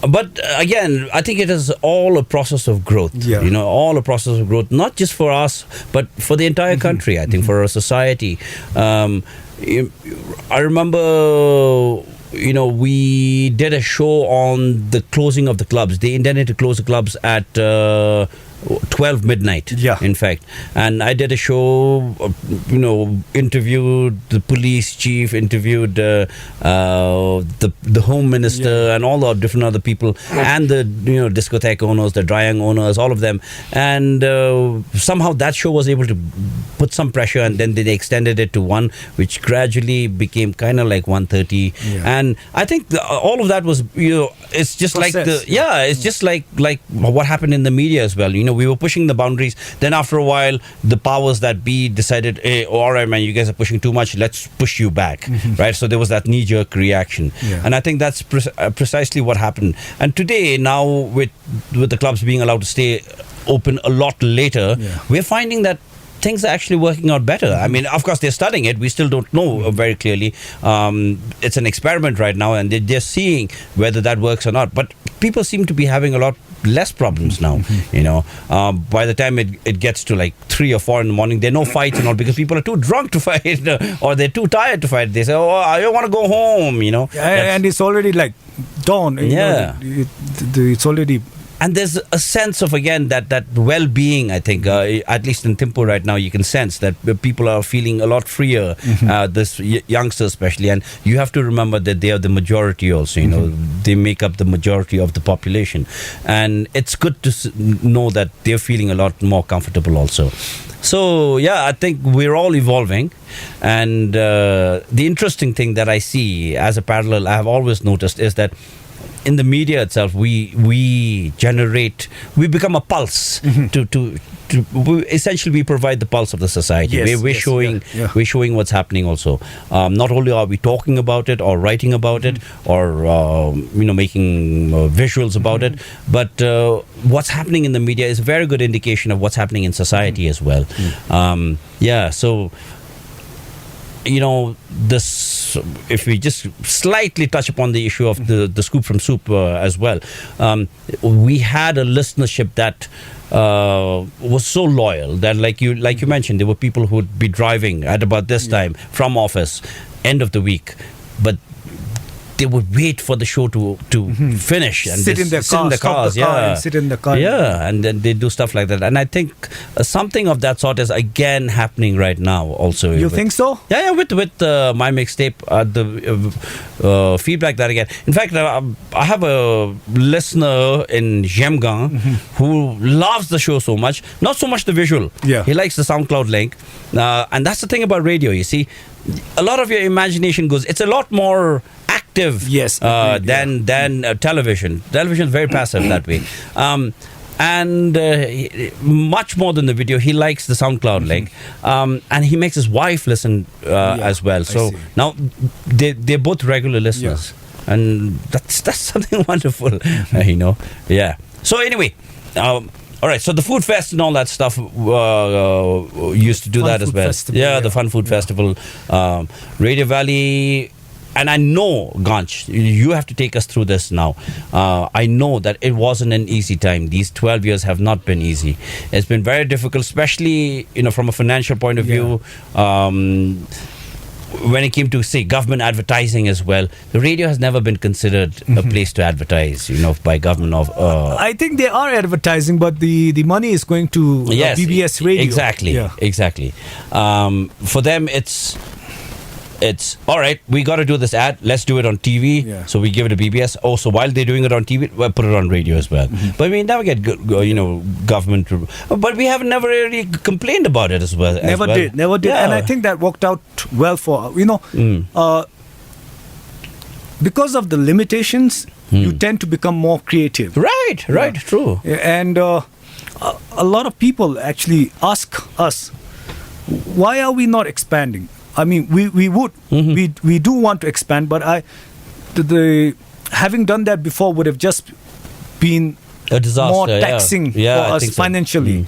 But again, I think it is all a process of growth. Yeah. All a process of growth, not just for us, but for the entire country. I think for our society. I remember, we did a show on the closing of the clubs. They intended to close the clubs at 12 midnight, in fact. And I did a show, interviewed the police chief, interviewed the home minister, and all the different other people, and the discotheque owners, the drying owners, all of them. And somehow that show was able to put some pressure, and then they extended it to 1, which gradually became kind of like 1:30. And I think all of that was, it's just Process. it's just like what happened in the media as well. We were pushing the boundaries. Then after a while, the powers that be decided, hey, all right, man, you guys are pushing too much. Let's push you back, right? So there was that knee-jerk reaction. And I think that's precisely what happened. And today, now with the clubs being allowed to stay open a lot later, we're finding that things are actually working out better. I mean, of course, they're studying it. We still don't know very clearly. It's an experiment right now, and they're seeing whether that works or not. But people seem to be having a lot less problems now. By the time it gets to like 3 or 4 in the morning, there are no fights and all, because people are too drunk to fight or they're too tired to fight. They say, oh, I don't want to go home. And it's already like dawn. It's already. And there's a sense of, again, that well-being, I think, at least in Thimphu right now, you can sense that people are feeling a lot freer, this youngsters especially. And you have to remember that they are the majority also, they make up the majority of the population. And it's good to know that they're feeling a lot more comfortable also. So yeah, I think we're all evolving, and the interesting thing that I see as a parallel, I have always noticed, is that in the media itself, we become a pulse essentially we provide the pulse of the society. Yes, we're yes, showing yeah. we're showing what's happening also. Not only are we talking about it or writing about it or making visuals about it, but what's happening in the media is a very good indication of what's happening in society as well. So this, if we just slightly touch upon the issue of the scoop from Supe as well, we had a listenership that was so loyal that, like you mentioned, there were people who would be driving at about this time from office, end of the week, but they would wait for the show to finish and sit in their cars, and sit in the car. Yeah, and then they do stuff like that. And I think something of that sort is again happening right now also. You think so? Yeah, with my mixtape, the feedback that I get. In fact, I have a listener in Jemgang who loves the show so much. Not so much the visual. Yeah. He likes the SoundCloud link. And that's the thing about radio, you see. A lot of your imagination goes, it's a lot more active than television. Television is very passive that way. And much more than the video, he likes the SoundCloud link, and he makes his wife listen as well. So now they're both regular listeners, and that's something wonderful, Yeah. So anyway. All right, so the food fest and all that stuff used to do that as well. The Fun Food Festival, Radio Valley. And I know, Ganch, you have to take us through this now. I know that it wasn't an easy time. These 12 years have not been easy. It's been very difficult, especially from a financial point of view. When it came to, say, government advertising as well, the radio has never been considered a place to advertise, by government of... I think they are advertising, but the money is going to BBS radio. Exactly. For them, it's all right, we got to do this ad, let's do it on TV. So we give it to BBS. So while they're doing it on TV, we'll put it on radio as well. But we never get government, but we have never really complained about it as well. Never did. And I think that worked out well for because of the limitations, you tend to become more creative. Right, true. And a lot of people actually ask us, why are we not expanding? I mean, we would, we do want to expand, but having done that before would have just been a disaster, more taxing for us financially.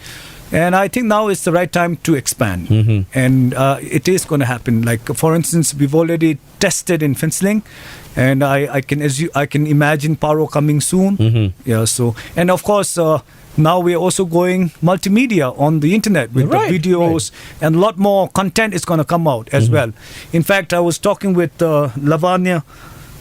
And I think now is the right time to expand, and it is going to happen. Like, for instance, we've already tested in Finseling, and I can imagine Paro coming soon. So, and of course. Now we're also going multimedia on the internet with the videos, and a lot more content is going to come out as well. In fact, I was talking with Lavanya,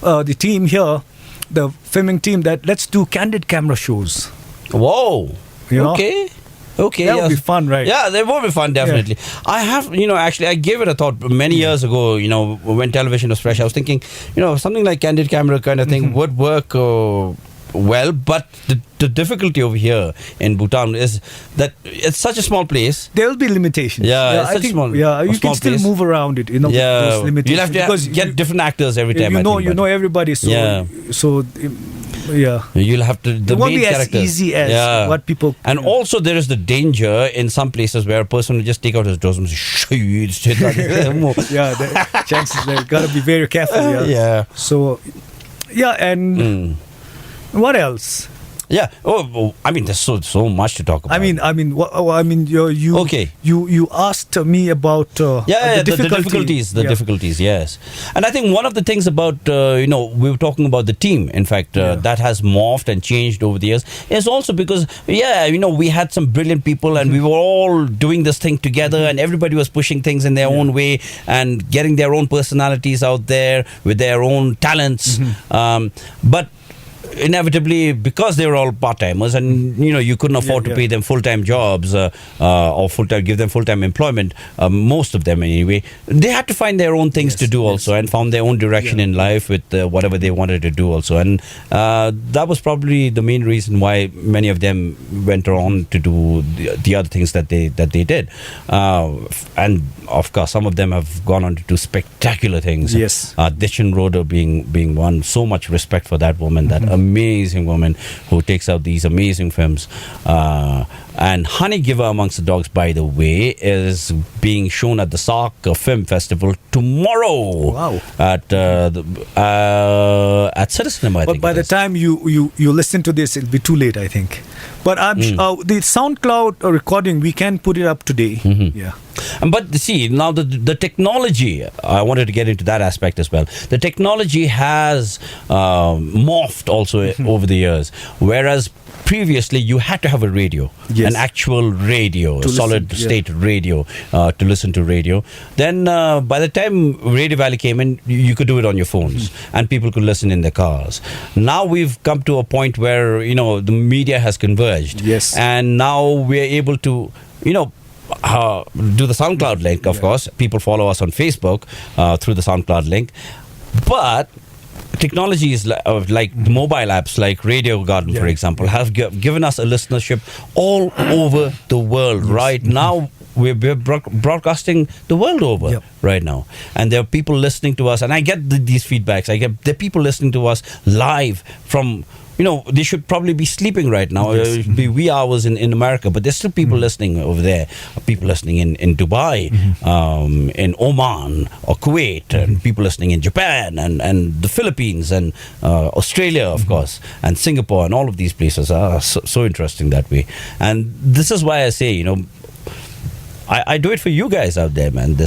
the team here, the filming team, that let's do candid camera shows. Whoa. Okay. That would be fun, right? Yeah, they will be fun, definitely. Yeah. I have, actually, I gave it a thought many years ago, when television was fresh. I was thinking, something like candid camera kind of thing would work well, but the difficulty over here in Bhutan is that it's such a small place. There will be limitations. I think you can still place. Move around it. With those limitations. You'll have to get different actors every time. You know everybody. So you'll have to. The it won't main be characters. As easy as what people. And also there is the danger in some places where a person will just take out his doors and say, the chances there. Gotta be very careful. So, and. What else? Yeah. I mean, there's so much to talk about. You asked me about the difficulties. The difficulties, yes. And I think one of the things about we were talking about the team. In fact, that has morphed and changed over the years. Is also because we had some brilliant people, and we were all doing this thing together, and everybody was pushing things in their own way and getting their own personalities out there with their own talents. But inevitably, because they were all part-timers, and you couldn't afford to pay them full-time jobs or give them full-time employment, most of them anyway, they had to find their own things to do also, and found their own direction in life with whatever they wanted to do also. And that was probably the main reason why many of them went on to do the other things that they did. And of course, some of them have gone on to do spectacular things. Yes. Dishan Roder being one. So much respect for that woman, that amazing woman who takes out these amazing films. And Honey Giver Amongst the Dogs, by the way, is being shown at the SARC Film Festival tomorrow. Wow. At Citizen, I think. But by the time you listen to this, it'll be too late, I think. But I'm the SoundCloud recording, we can put it up today. Yeah. But see, now the technology, I wanted to get into that aspect as well. The technology has morphed also over the years. Whereas previously you had to have a radio, an actual radio, a solid state radio to listen to radio. Then by the time Radio Valley came in, you could do it on your phones and people could listen in their cars. Now we've come to a point where, the media has converged. Yes. And now we're able to, do the SoundCloud link, of course. People follow us on Facebook through the SoundCloud link. But technology is like the mobile apps like Radio Garden, for example, have given us a listenership all over the world. Right now, we're broadcasting the world over right now. And there are people listening to us. And I get these feedbacks. There are people listening to us live from... they should probably be sleeping right now. It should be wee hours in America, but there's still people listening over there. People listening in Dubai, in Oman or Kuwait, and people listening in Japan and the Philippines and Australia, of course, and Singapore, and all of these places are so interesting that way. And this is why I say, I do it for you guys out there, man.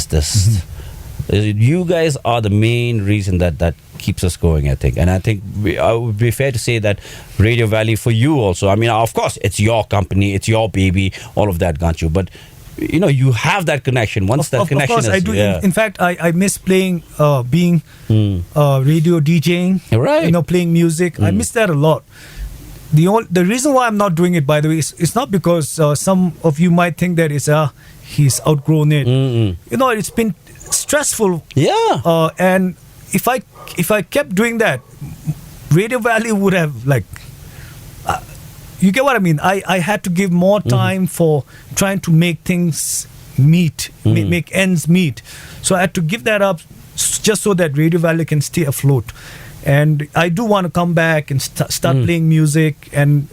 You guys are the main reason that keeps us going, I think. And I think I would be fair to say that Radio Valley for you also, I mean, of course, it's your company, it's your baby, all of that, Ganchu. But, you have that connection. Once that connection is... Of course, I do. Yeah. In fact, I miss playing, being radio DJing, right. Playing music. I miss that a lot. The reason why I'm not doing it, by the way, is it's not because some of you might think that he's outgrown it. It's been stressful. Yeah. And if I kept doing that, Radio Valley would have you get what I mean? I had to give more time for trying to make things meet, make ends meet. So I had to give that up just so that Radio Valley can stay afloat. And I do want to come back and start playing music and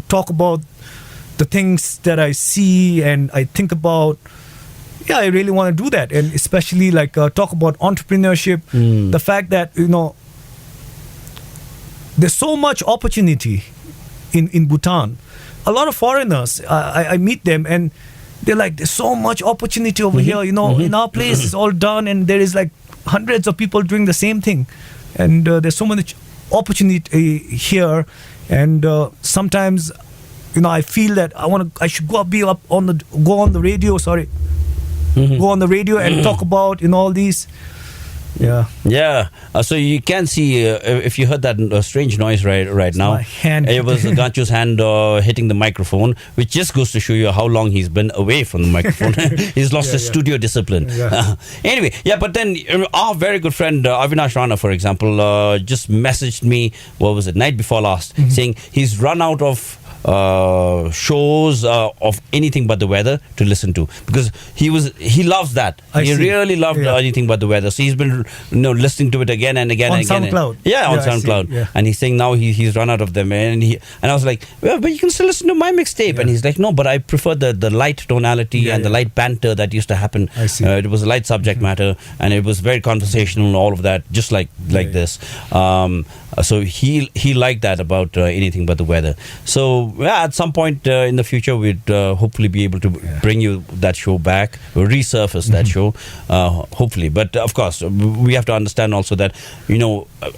talk about the things that I see and I think about. Yeah, I really want to do that, and especially talk about entrepreneurship. The fact that there's so much opportunity in Bhutan. A lot of foreigners, I meet them, and they're like, "There's so much opportunity over here. In our place, it's all done, and there is hundreds of people doing the same thing, and there's so much opportunity here." And sometimes, I feel that I should go on the radio. Sorry. Go on the radio and talk about all these. So you can see if you heard that strange noise right now, my hand. It was Ganchu's hand hitting the microphone, which just goes to show you how long he's been away from the microphone. He's lost his studio discipline. Anyway, but then our very good friend Avinash Rana, for example, just messaged me, what was it, night before last, saying he's run out of shows of anything but the weather to listen to, because he loves that. He really loved anything but the weather, so he's been listening to it again and again on and again. SoundCloud. On SoundCloud. And he's saying now he's run out of them, and I was like, well, but you can still listen to my mixtape. And he's like, no, but I prefer the light tonality and the light banter that used to happen. I see. It was a light subject matter, and it was very conversational and all of that, just like this. So he liked that about anything but the weather. So at some point in the future, we'd hopefully be able to bring you that show back, resurface that show, hopefully. But of course, we have to understand also that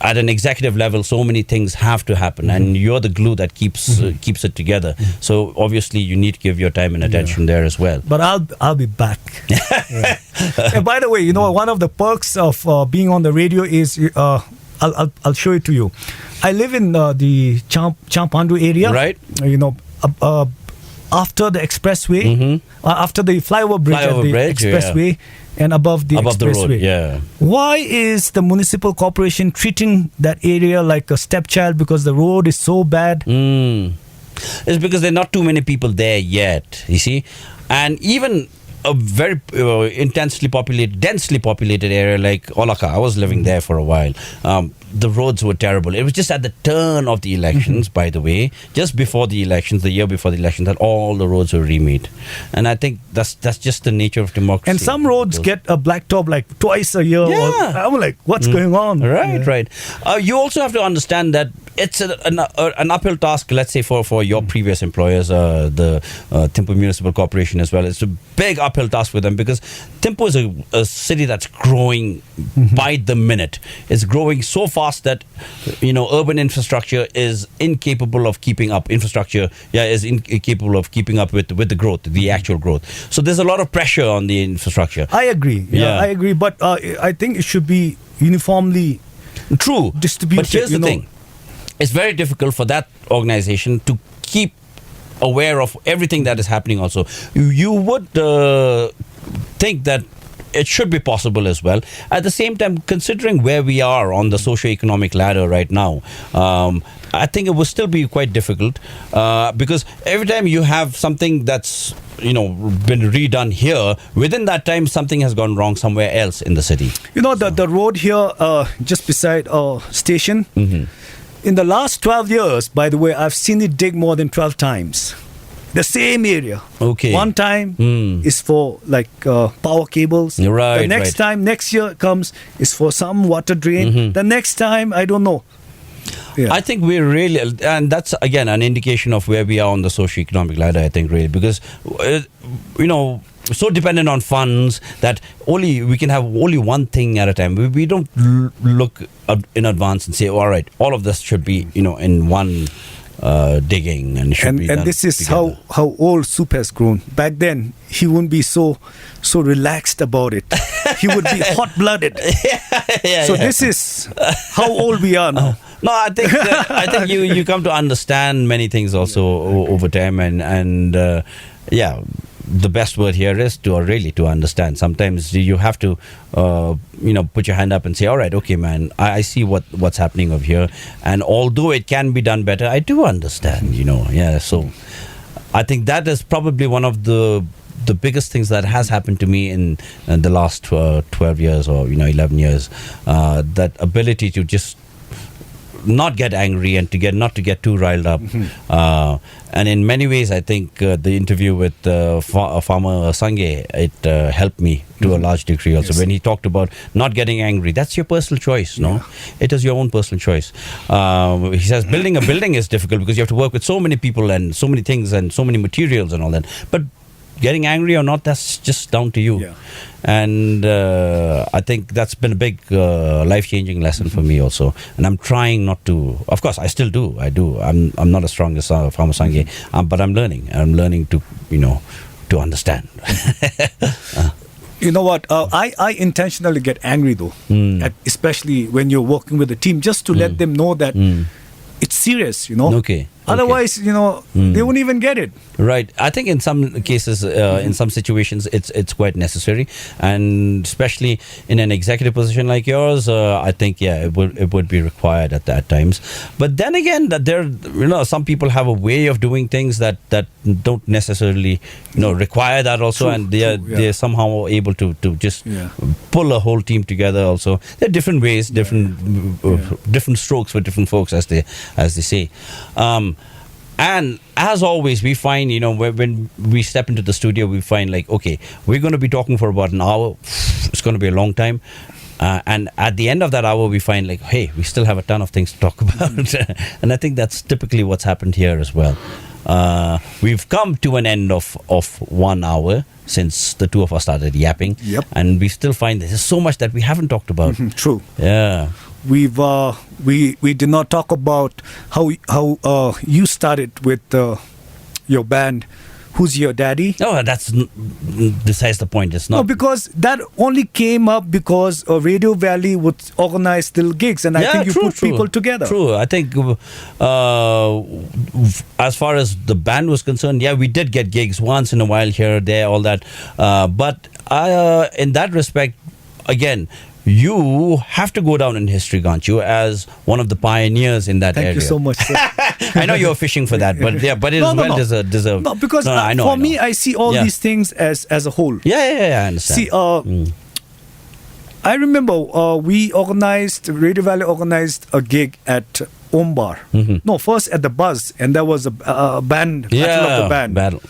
at an executive level, so many things have to happen, and you're the glue that keeps it together. So obviously, you need to give your time and attention there as well. But I'll be back. And by the way, one of the perks of being on the radio is I'll show it to you. I live in the Champandu area. Right. After the expressway, after the flyover bridge at the expressway, and above the expressway. Road, yeah. Why is the municipal corporation treating that area like a stepchild because the road is so bad? It's because there are not too many people there yet, you see. And even a very densely populated area like Olaka, I was living there for a while. The roads were terrible. It was just at the turn of the elections, by the way, just before the elections, the year before the elections, that all the roads were remade. And I think that's just the nature of democracy. And some roads get a blacktop like twice a year. Yeah. I'm like, what's going on? Right. You also have to understand that it's an uphill task, let's say, for your previous employers, the Thimphu Municipal Corporation as well. It's a big uphill task for them because Thimphu is a city that's growing by the minute. It's growing so fast that, urban infrastructure is incapable of keeping up. Is incapable of keeping up with the growth, the actual growth. So there's a lot of pressure on the infrastructure. I agree. I agree. But I think it should be uniformly distributed. But here's the thing. It's very difficult for that organization to keep aware of everything that is happening also. You would think that it should be possible as well. At the same time, considering where we are on the socio-economic ladder right now, I think it will still be quite difficult because every time you have something that's been redone here, within that time something has gone wrong somewhere else in the city. The road here just beside our station, in the last 12 years, by the way, I've seen it dig more than 12 times. The same area. Okay. One time is for power cables. Right. The next year comes is for some water drain. The next time, I don't know. Yeah. I think we're really, and that's again an indication of where we are on the socio-economic ladder, I think, really, because, we're so dependent on funds that we can have only one thing at a time. We don't look in advance and say, all right, all of this should be, in one digging and should be done and this is together. how old Supe has grown. Back then, he wouldn't be so relaxed about it. He would be hot-blooded. This is how old we are now. No, I think you come to understand many things also over time, and the best word here is to understand. Sometimes you have to put your hand up and say, all right, okay, man, I see what's happening over here, and although it can be done better, I do understand. So I think that is probably one of the biggest things that has happened to me in the last 12 years or 11 years, that ability to just not get angry and not to get too riled up. And in many ways, I think the interview with Farmer Sange, it helped me to a large degree also. Yes. When he talked about not getting angry, that's your personal choice, no? It is your own personal choice. He says building a building is difficult because you have to work with so many people and so many things and so many materials and all that. But getting angry or not, that's just down to you. Yeah. And I think that's been a big life-changing lesson for me also. And I'm trying not to. Of course, I still do. I do. I'm not as strong as Farmer Sange, but I'm learning. I'm learning to to understand. You know what? I intentionally get angry though, especially when you're working with a team, just to let them know that it's serious. Okay. Otherwise, they won't even get it. Right. I think in some cases, in some situations, it's quite necessary, and especially in an executive position like yours, I think it would be required at times. But then again, that there, some people have a way of doing things that don't necessarily, require that also, and they're somehow able to just pull a whole team together. Also, there are different ways, different strokes for different folks, as they say. And as always, we find, when we step into the studio, we find okay, we're going to be talking for about an hour. It's going to be a long time. And at the end of that hour, we find hey, we still have a ton of things to talk about. And I think that's typically what's happened here as well. We've come to an end of 1 hour since the two of us started yapping. Yep. And we still find there's so much that we haven't talked about. True. Yeah. We did not talk about how you started with your band, who's your daddy? No, that's besides the point. It's No, not. because that only came up because Radio Valley would organize little gigs, and I think you put people together. True. I think as far as the band was concerned, yeah, we did get gigs once in a while here, there, all that. But in that respect, again, you have to go down in history, Ganchu, as one of the pioneers in that area. Thank you so much, sir. I know you're fishing for that, but yeah, but it is well deserved. No, because I know, for me, I see all these things as a whole. Yeah, I understand. See, I remember Radio Valley organized a gig at Ombar. No, first at the Buzz, and there was a band, Battle of the Band. Battle.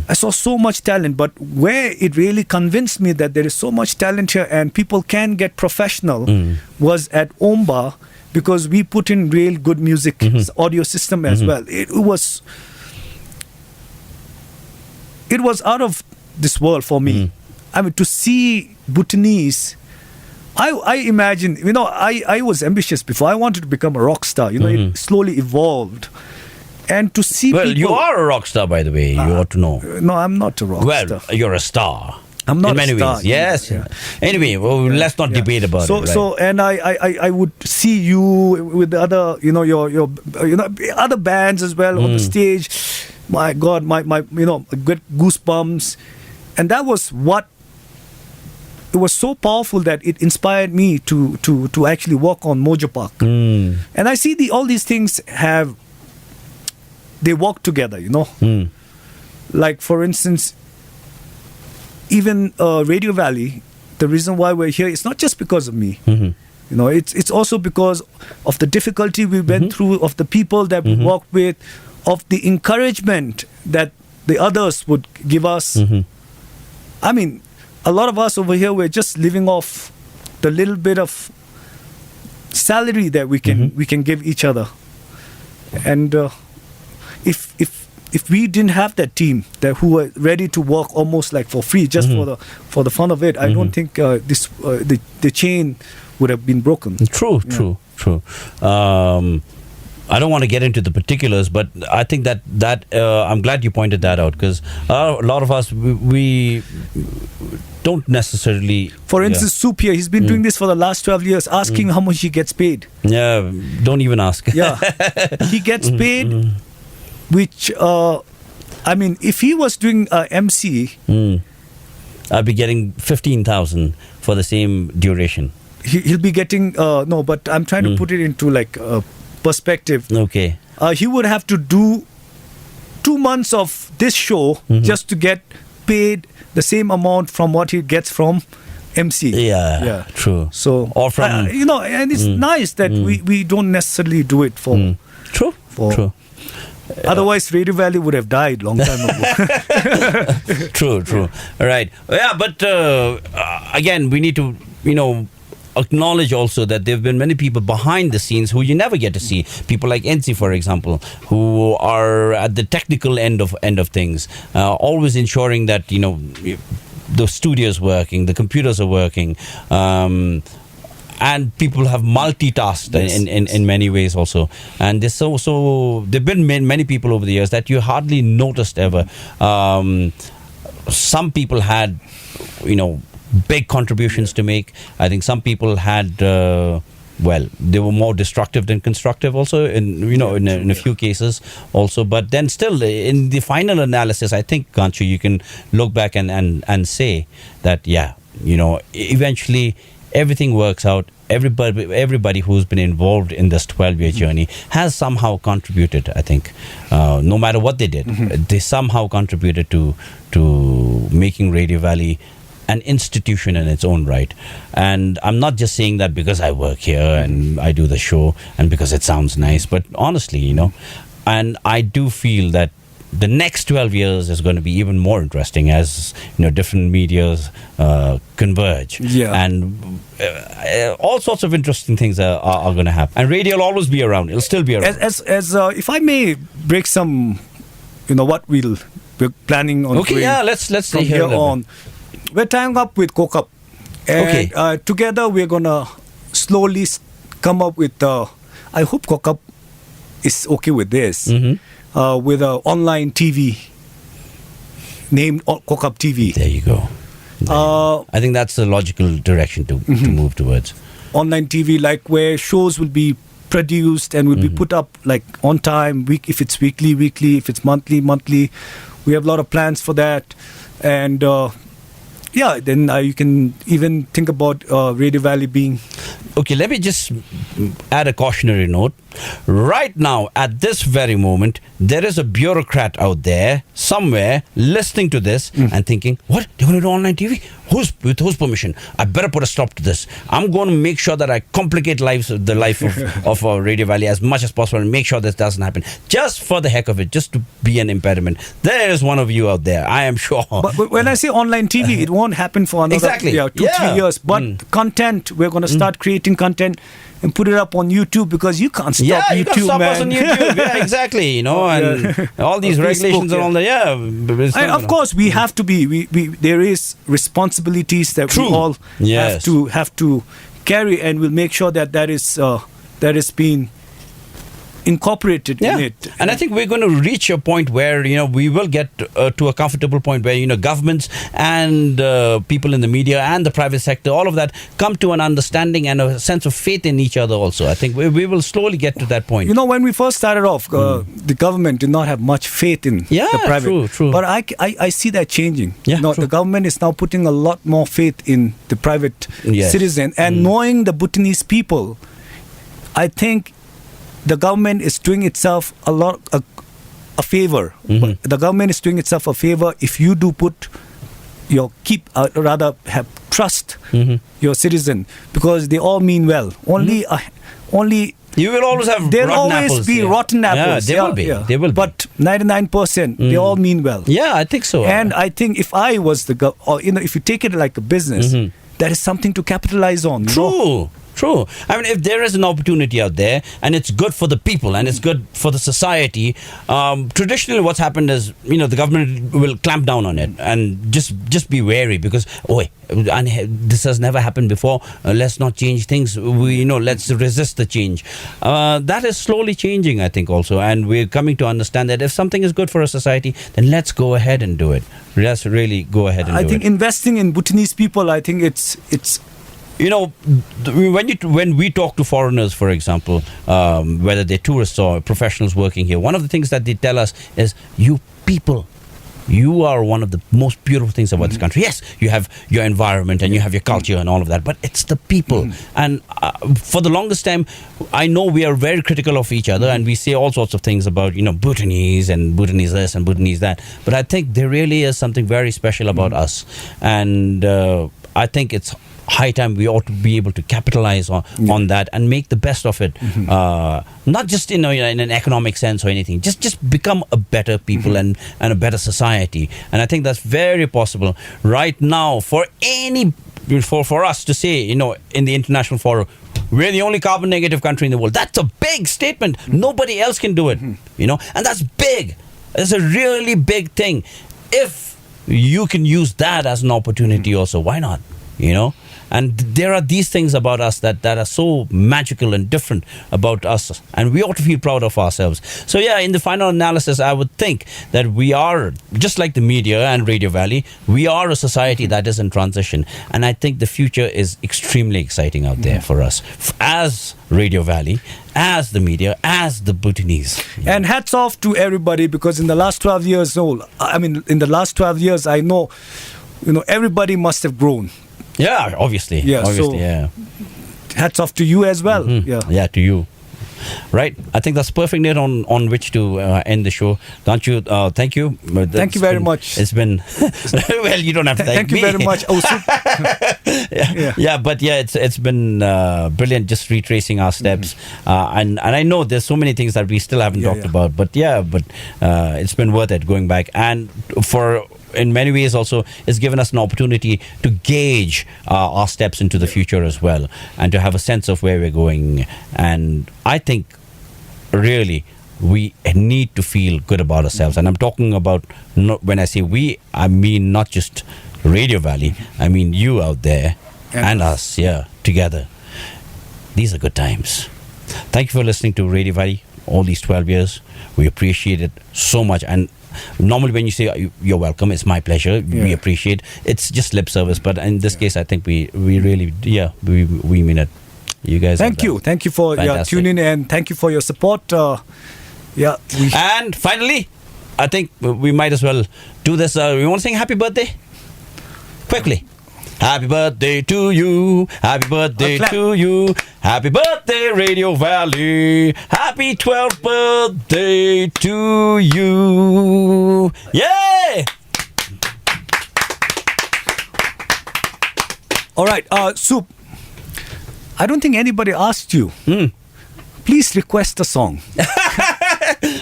I saw so much talent, but where it really convinced me that there is so much talent here and people can get professional was at Ombar, because we put in real good music audio system as well. It was out of this world for me. I mean, to see Bhutanese, I imagine, I was ambitious before. I wanted to become a rock star. It slowly evolved. And to see people... Well, you are a rock star, by the way. You ought to know. No, I'm not a rock star. Well, you're a star. I'm not in many a star. ways. Yes. Yeah. Anyway, let's not debate about it. Right? So, and I would see you with the other, your other bands as well on the stage. My God, my get goosebumps, and that was what. It was so powerful that it inspired me to actually work on Mojo Park. And I see all these things they work together, Like, for instance, even Radio Valley, the reason why we're here is not just because of me. It's also because of the difficulty we went through, of the people that we worked with, of the encouragement that the others would give us. I mean, a lot of us over here, we're just living off the little bit of salary that we can give each other. And if we didn't have that team who were ready to work almost like for free, just for the fun of it, I don't think the chain would have been broken. True. I don't want to get into the particulars, but I think that I'm glad you pointed that out, because a lot of us we don't necessarily. For instance, Supe here, he's been doing this for the last 12 years, asking how much he gets paid. Yeah, don't even ask. Yeah, he gets paid. Which, I mean, if he was doing MC, I'd be getting 15,000 for the same duration. He'll be getting no, but I'm trying to put it into like perspective. Okay. He would have to do 2 months of this show just to get paid the same amount from what he gets from MC. Yeah. True. So, or from and it's nice that we don't necessarily do it for. True. Otherwise, Radio Valley would have died long time ago. True. All right. Yeah, but again, we need to, acknowledge also that there have been many people behind the scenes who you never get to see. People like NC, for example, who are at the technical end of things, always ensuring that the studio is working, the computers are working. And people have multitasked in many ways also. And there's so there've been many people over the years that you hardly noticed ever. Some people had, big contributions to make. I think some people had, they were more destructive than constructive also in a few cases also. But then still, in the final analysis, I think, Ganchu, you can look back and say that, eventually everything works out. Everybody who's been involved in this 12-year journey has somehow contributed, I think. No matter what they did, they somehow contributed to making Radio Valley an institution in its own right. And I'm not just saying that because I work here and I do the show and because it sounds nice, but honestly, and I do feel that the next 12 years is going to be even more interesting as different medias converge, and all sorts of interesting things are going to happen. And radio will always be around; it'll still be around. As if I may break some, what we're planning on. Okay, doing let's from here on. We're tying up with Kokap, and together we're gonna slowly come up with. I hope Kokap is okay with this. With online TV named Kokap TV. There you go. I think that's the logical direction to move towards. Online TV, like where shows will be produced and will be put up like on time, if it's weekly, if it's monthly. We have a lot of plans for that. And then you can even think about Radio Valley being... Okay, let me just add a cautionary note. Right now, at this very moment, there is a bureaucrat out there somewhere listening to this and thinking, what? They're going to do online TV? With whose permission? I better put a stop to this. I'm going to make sure that I complicate the life of Radio Valley as much as possible and make sure this doesn't happen. Just for the heck of it, just to be an impediment. There is one of you out there, I am sure. But when I say online TV, it won't happen for another 3 years. But content, we're going to start creating content and put it up on YouTube, because you can't stop YouTube, you can't stop us on YouTube. Yeah, exactly. And all these regulations and all that. And of course, we have to be. There is responsibilities that we all have to carry, and we'll make sure that is being incorporated in it. And I think we're going to reach a point where we will get to a comfortable point where governments and people in the media and the private sector, all of that, come to an understanding and a sense of faith in each other also. I think we will slowly get to that point. When we first started off, the government did not have much faith in the private. True. But I see that changing. True. The government is now putting a lot more faith in the private citizen, and knowing the Bhutanese people, I think the government is doing itself a favor. The government is doing itself a favor if you do put have trust your citizen, because they all mean well. Only you will always have there'll rotten always apples, be rotten apples. There will be. There will be. But 99% they all mean well. Yeah, I think so. And I think if I was if you take it like a business, that is something to capitalize on. True. I mean, if there is an opportunity out there and it's good for the people and it's good for the society, traditionally what's happened is, the government will clamp down on it and just be wary, because, this has never happened before. Let's not change things. Let's resist the change. That is slowly changing, I think, also. And we're coming to understand that if something is good for a society, then let's go ahead and do it. Let's really go ahead and do it. I think investing in Bhutanese people, I think it's when we talk to foreigners, for example, whether they're tourists or professionals working here, one of the things that they tell us is, you people, you are one of the most beautiful things about this country. Yes, you have your environment and you have your culture and all of that, but it's the people. And for the longest time, I know we are very critical of each other and we say all sorts of things about, Bhutanese and Bhutanese this and Bhutanese that. But I think there really is something very special about us. And I think it's high time we ought to be able to capitalize on that and make the best of it. Not just in an economic sense or anything. Just become a better people and a better society. And I think that's very possible right now for us to say, in the international forum, we're the only carbon negative country in the world. That's a big statement. Nobody else can do it. And that's big. It's a really big thing. If you can use that as an opportunity also, why not? And there are these things about us that are so magical and different about us, and we ought to feel proud of ourselves. So in the final analysis, I would think that we are, just like the media and Radio Valley, we are a society that is in transition, and I think the future is extremely exciting out there for us, as Radio Valley, as the media, as the Bhutanese. And hats off to everybody, because in the last 12 years I know, everybody must have grown. Yeah, obviously. Hats off to you as well. Yeah, to you. Right. I think that's a perfect note on which to end the show. Ganchu, thank you. Thank you very much. It's been well, you don't have to thank me. Thank you very much. It's been brilliant, just retracing our steps. And I know there's so many things that we still haven't talked about, but it's been worth it going back, and in many ways also it's given us an opportunity to gauge our steps into the future as well, and to have a sense of where we're going. And I think really we need to feel good about ourselves, and I'm talking about, when I say we, I mean not just Radio Valley, I mean you out there and us together. These are good times. Thank you for listening to Radio Valley all these 12 years. We appreciate it so much, and Normally, when you say you're welcome, it's my pleasure. We Yeah. appreciate. It's just lip service, but in this case, I think we really, we mean it. You guys. Thank you for Fantastic. tuning in, and thank you for your support. And finally, I think we might as well do this. You want to sing Happy Birthday? Quickly. Happy birthday to you. Happy birthday Clap. to you. Happy birthday, Radio Valley. Happy 12th birthday to you. Yay! All right, Supe. I don't think anybody asked you. Please request a song.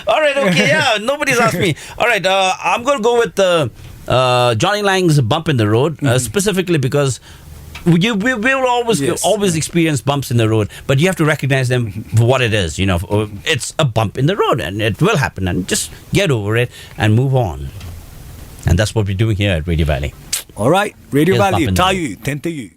All right, okay, yeah. Nobody's asked me. All right, I'm going to go with Johnny Lang's Bump in the Road, specifically because we will always experience bumps in the road, but you have to recognize them for what it is. It's a bump in the road, and it will happen, and just get over it and move on. And that's what we're doing here at Radio Valley. All right, Radio Here's Valley, Bump in the Tayu, Tentayu.